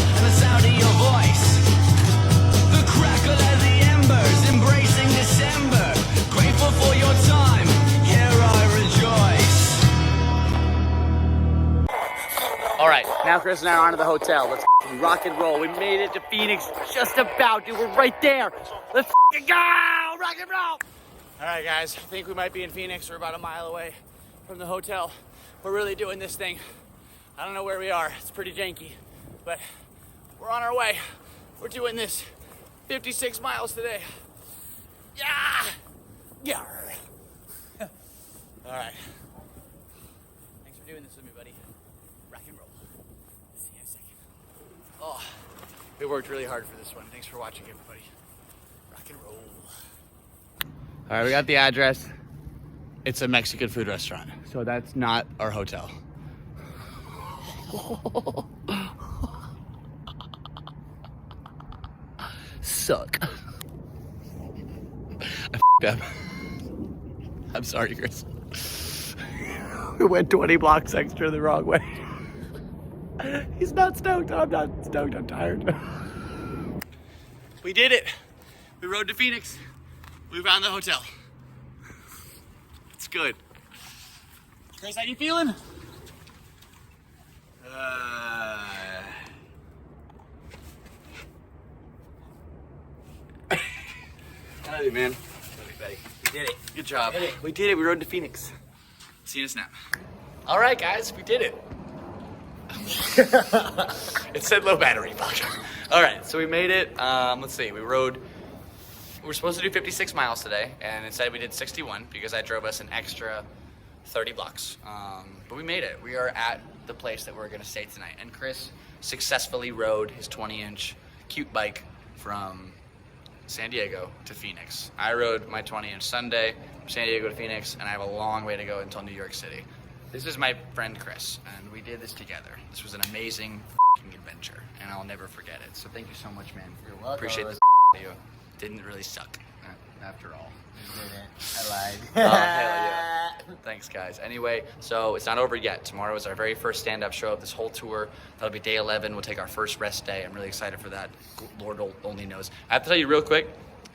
Now Chris and I are on to the hotel. Let's rock and roll. We made it to Phoenix just about, dude. We're right there. Let's go! Rock and roll! All right, guys. I think we might be in Phoenix. We're about a mile away from the hotel. We're really doing this thing. I don't know where we are. It's pretty janky, but we're on our way. We're doing this 56 miles today. Yeah! Yeah! All right. Thanks for doing this with me, buddy. Rock and roll. See you in a second. Oh, we worked really hard for this one. Thanks for watching, everybody. Rock and roll. All right, we got the address. It's a Mexican food restaurant, so that's not our hotel. Suck. I f***ed up. I'm sorry, Chris. We went 20 blocks extra the wrong way. He's not stoked. I'm not stoked. I'm tired. We did it. We rode to Phoenix. We found the hotel. It's good. Chris, how you feeling? Howdy, man. Howdy, buddy. We did it. Good job. We did it. We rode to Phoenix. See you in a snap. All right, guys. We did it. It said low battery. All right, so we made it. Let's see. We were supposed to do 56 miles today, and instead we did 61 because I drove us an extra 30 blocks. But we made it. We are at the place that we're going to stay tonight. And Chris successfully rode his 20-inch cute bike from San Diego to Phoenix. I rode my 20-inch Sunday from San Diego to Phoenix, and I have a long way to go until New York City. This is my friend Chris, and we did this together. This was an amazing adventure, and I'll never forget it. So thank you so much, man. You're welcome. Appreciate this video. Didn't really suck, after all. You didn't. I lied. Oh, hell yeah. Thanks, guys. Anyway, so it's not over yet. Tomorrow is our very first stand-up show of this whole tour. That'll be day 11. We'll take our first rest day. I'm really excited for that. Lord only knows. I have to tell you real quick,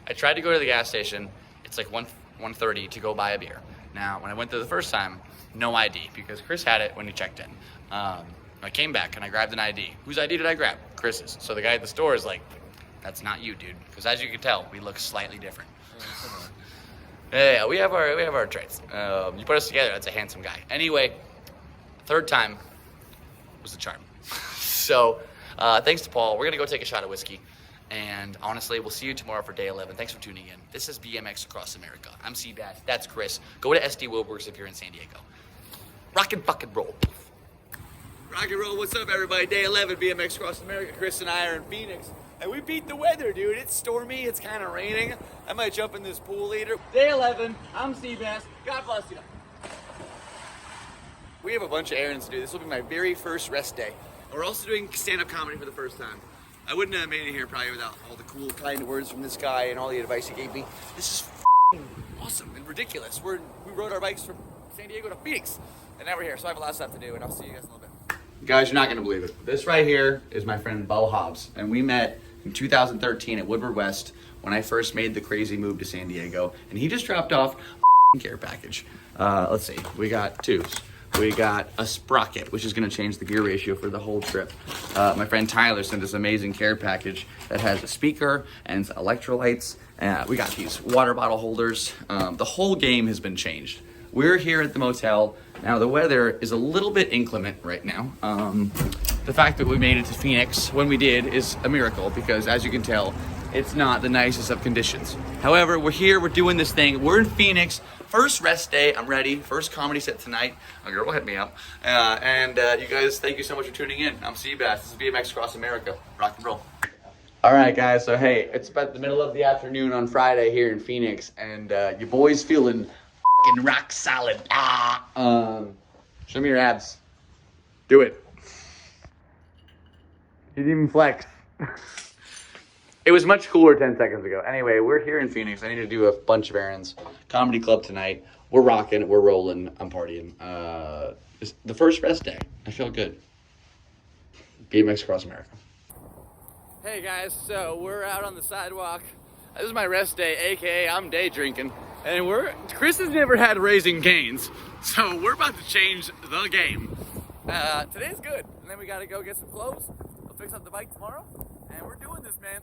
I tried to go to the gas station. It's like 1:30 to go buy a beer. Now, when I went there the first time, no ID, because Chris had it when he checked in. I came back and I grabbed an ID. Whose ID did I grab? Chris's. So the guy at the store is like, that's not you, dude. Because as you can tell, we look slightly different. Yeah, we have our traits. You put us together, that's a handsome guy. Anyway, third time was the charm. So, thanks to Paul. We're gonna go take a shot of whiskey. And honestly, we'll see you tomorrow for day 11. Thanks for tuning in. This is BMX Across America. I'm Seabass. That's Chris. Go to SD Wilbur's if you're in San Diego. Rock and fucking roll. Rock and roll. What's up, everybody? Day 11, BMX Across America. Chris and I are in Phoenix. And we beat the weather, dude. It's stormy. It's kind of raining. I might jump in this pool later. Day 11. I'm Seabass. God bless you. We have a bunch of errands to do. This will be my very first rest day. We're also doing stand-up comedy for the first time. I wouldn't have made it here probably without all the cool, kind words from this guy and all the advice he gave me. This is awesome and ridiculous. We rode our bikes from San Diego to Phoenix, and now we're here. So I have a lot of stuff to do, and I'll see you guys in a little bit. Guys, you're not going to believe it. This right here is my friend Bo Hobbs, and we met in 2013 at Woodward West when I first made the crazy move to San Diego, and he just dropped off a care package. Let's see. We got twos. We got a sprocket, which is going to change the gear ratio for the whole trip. My friend Tyler sent this amazing care package that has a speaker and electrolytes. We got these water bottle holders. The whole game has been changed. We're here at the motel. Now, the weather is a little bit inclement right now. The fact that we made it to Phoenix when we did is a miracle because, as you can tell, it's not the nicest of conditions. However, we're here, we're doing this thing. We're in Phoenix. First rest day, I'm ready. First comedy set tonight. A girl will hit me up. You guys, thank you so much for tuning in. I'm Seabass. This is BMX Across America. Rock and roll. All right, guys. So, hey, it's about the middle of the afternoon on Friday here in Phoenix, and your boy's feeling fucking rock solid. Show me your abs. Do it. You didn't even flex. It was much cooler 10 seconds ago. Anyway, we're here in Phoenix. I need to do a bunch of errands. Comedy club tonight. We're rocking. We're rolling. I'm partying. It's the first rest day. I feel good. BMX Across America. Hey guys, so we're out on the sidewalk. This is my rest day, aka I'm day drinking. And Chris has never had Raising Cane's. So we're about to change the game. today's good. And then we gotta go get some clothes. I'll fix up the bike tomorrow. And we're doing this, man.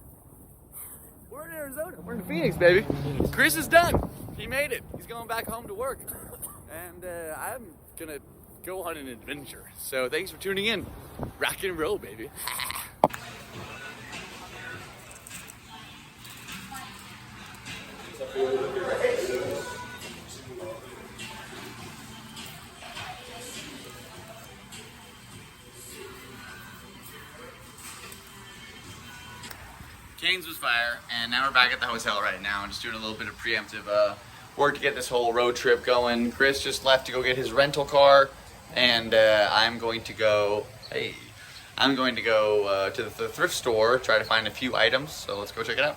We're in Arizona. We're in Phoenix, baby. Chris is done. He made it. He's going back home to work. And I'm gonna go on an adventure. So thanks for tuning in. Rock and roll, baby. Canes was fire, and now we're back at the hotel right now. I'm just doing a little bit of preemptive work to get this whole road trip going. Chris just left to go get his rental car, and I'm going to go, to the thrift store, try to find a few items, so let's go check it out.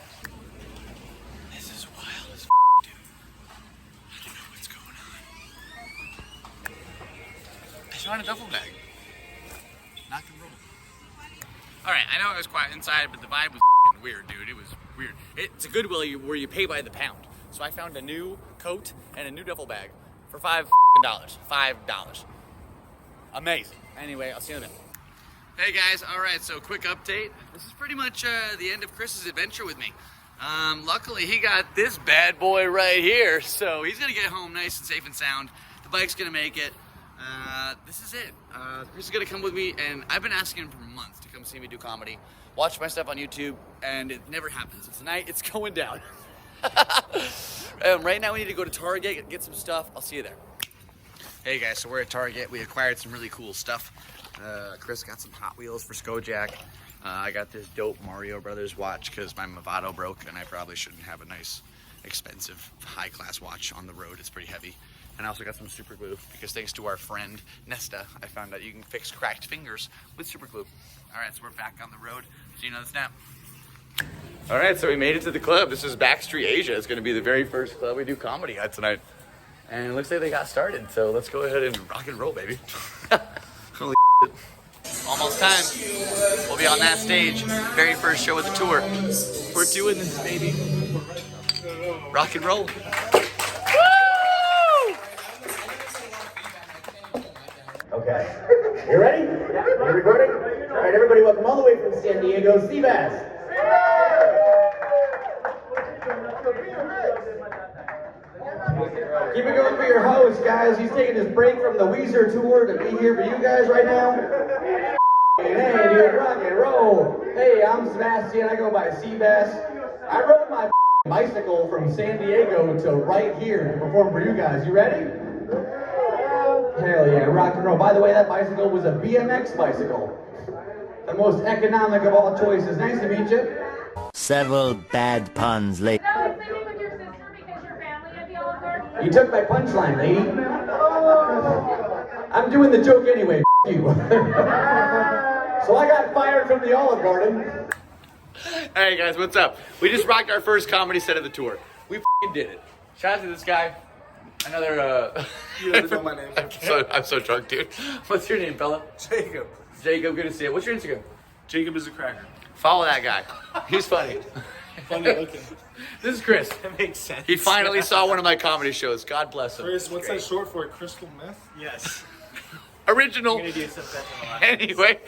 This is wild as dude. I don't know what's going on. I found a duffel bag. Knock and roll. Alright, I know it was quiet inside, but the vibe was weird, dude. It was weird. It's a Goodwill where you pay by the pound. So I found a new coat and a new duffel bag for $5. Amazing. Anyway, I'll see you in a minute. Hey guys, alright, so quick update. This is pretty much the end of Chris's adventure with me. Luckily he got this bad boy right here, so he's gonna get home nice and safe and sound. The bike's gonna make it. This is it. Chris is gonna come with me, and I've been asking him for months to come see me do comedy. Watch my stuff on YouTube, and it never happens. So tonight, it's going down. Right now, we need to go to Target, get some stuff. I'll see you there. Hey guys, so we're at Target. We acquired some really cool stuff. Chris got some Hot Wheels for Skojak. I got this dope Mario Brothers watch because my Movado broke, and I probably shouldn't have a nice, expensive, high-class watch on the road. It's pretty heavy. And I also got some super glue because thanks to our friend Nesta, I found out you can fix cracked fingers with super glue. All right, so we're back on the road. See you another snap. All right, so we made it to the club. This is Backstreet Asia. It's gonna be the very first club we do comedy at tonight. And it looks like they got started, so let's go ahead and rock and roll, baby. Holy shit. Almost time. We'll be on that stage. Very first show of the tour. We're doing this, baby. Rock and roll. Okay. You ready? Yeah. You recording? All right, everybody, welcome all the way from San Diego, Seabass. Keep it going for your host, guys. He's taking his break from the Weezer tour to be here for you guys right now. Hey, dude, rock and roll. Hey, I'm Sebastian. I go by Seabass. I rode my bicycle from San Diego to right here to perform for you guys. You ready? Hell yeah, rock and roll. By the way, that bicycle was a BMX bicycle. The most economic of all choices. Nice to meet you. Several bad puns later. You took my punchline, lady. I'm doing the joke anyway, f*** you. So I got fired from the Olive Garden. Hey guys, what's up? We just rocked our first comedy set of the tour. We f***ing did it. Shout out to this guy. Another, You don't know my name. I'm so drunk, dude. What's your name, fella? Jacob. Jacob, good to see you. What's your Instagram? Jacob is a cracker. Follow that guy. He's funny. Funny looking. This is Chris. That makes sense. He finally saw one of my comedy shows. God bless him. Chris, what's that short for? Crystal meth? Yes. Original. I'm gonna do something. Anyway,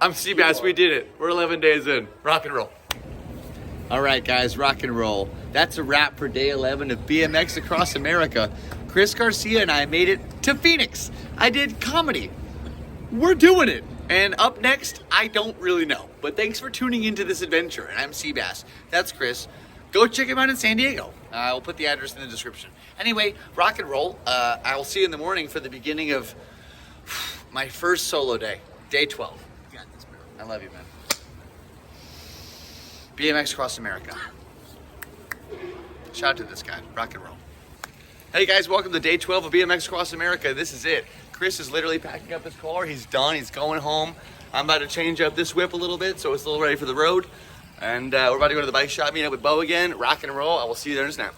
I'm Seabass. We did it. We're 11 days in. Rock and roll. All right, guys, rock and roll. That's a wrap for day 11 of BMX Across America. Chris Garcia and I made it to Phoenix. I did comedy. We're doing it. And up next, I don't really know. But thanks for tuning into this adventure. And I'm Seabass. That's Chris. Go check him out in San Diego. I'll put the address in the description. Anyway, rock and roll. I will see you in the morning for the beginning of my first solo day. Day 12. You got this, bro. I love you, man. BMX Across America. Shout out to this guy. Rock and roll. Hey guys, welcome to day 12 of BMX Across America. This is it. Chris is literally packing up his car. He's done. He's going home. I'm about to change up this whip a little bit so it's a little ready for the road. And we're about to go to the bike shop, meet up with Bo again. Rock and roll. I will see you there in a snap.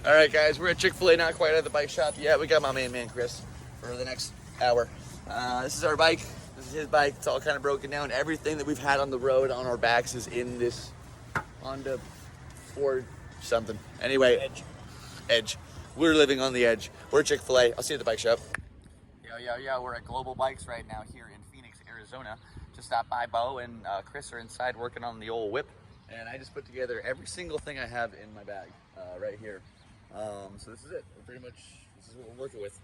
All right, guys, we're at Chick-fil-A, not quite at the bike shop yet. We got my main man, Chris, for the next hour. This is our bike. This is his bike. It's all kind of broken down. Everything that we've had on the road on our backs is in this Honda Ford something. Anyway, Edge. We're living on the edge. We're at Chick-fil-A. I'll see you at the bike shop. Yeah, Yo, we're at Global Bikes right now here in Phoenix, Arizona. Just stopped by. Bo and Chris are inside working on the old whip. And I just put together every single thing I have in my bag right here. So this is it. This is what we're working with.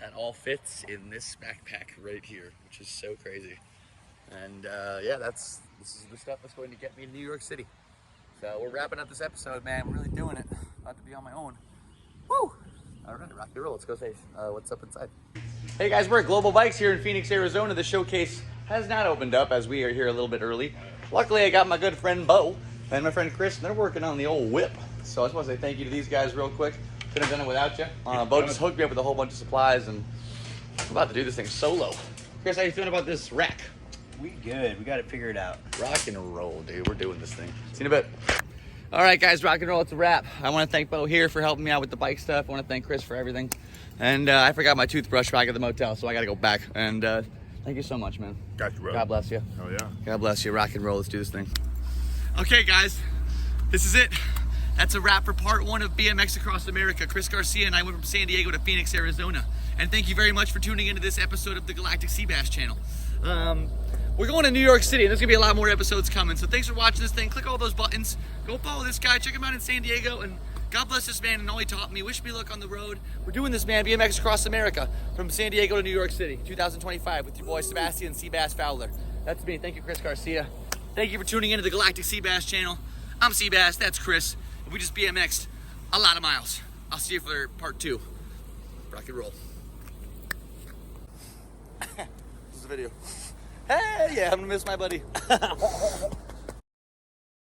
And all fits in this backpack right here, which is so crazy. And yeah, this is the stuff that's going to get me to New York City. So we're wrapping up this episode, man. We're really doing it. About to be on my own. Woo! All right, rock and roll. Let's go say what's up inside. Hey guys, we're at Global Bikes here in Phoenix, Arizona. The showcase has not opened up as we are here a little bit early. Luckily, I got my good friend Bo and my friend Chris, and they're working on the old whip. So I just want to say thank you to these guys real quick. Couldn't have done it without you. Bo just hooked me up with a whole bunch of supplies, and I'm about to do this thing solo. Chris, how you feeling about this rack? We good. We got to figure it out. Rock and roll, dude. We're doing this thing. See you in a bit. All right, guys, rock and roll. It's a wrap. I want to thank Bo here for helping me out with the bike stuff. I want to thank Chris for everything. And I forgot my toothbrush back at the motel, so I got to go back. And thank you so much, man. Got you, bro. God bless you. Oh, yeah. God bless you. Rock and roll. Let's do this thing. Okay, guys, this is it. That's a wrap for part 1 of BMX Across America. Chris Garcia and I went from San Diego to Phoenix, Arizona. And thank you very much for tuning into this episode of the Galactic Seabass channel. We're going to New York City, and there's going to be a lot more episodes coming. So thanks for watching this thing. Click all those buttons. Go follow this guy. Check him out in San Diego. And God bless this man and all he taught me. Wish me luck on the road. We're doing this, man. BMX Across America from San Diego to New York City, 2025, with your boy Sebastian SeabassFowler. That's me. Thank you, Chris Garcia. Thank you for tuning into the Galactic Seabass channel. I'm Seabass. That's Chris. We just BMX'd a lot of miles. I'll see you for part 2. Rock and roll. This is a video. Hey, yeah, I'm gonna miss my buddy.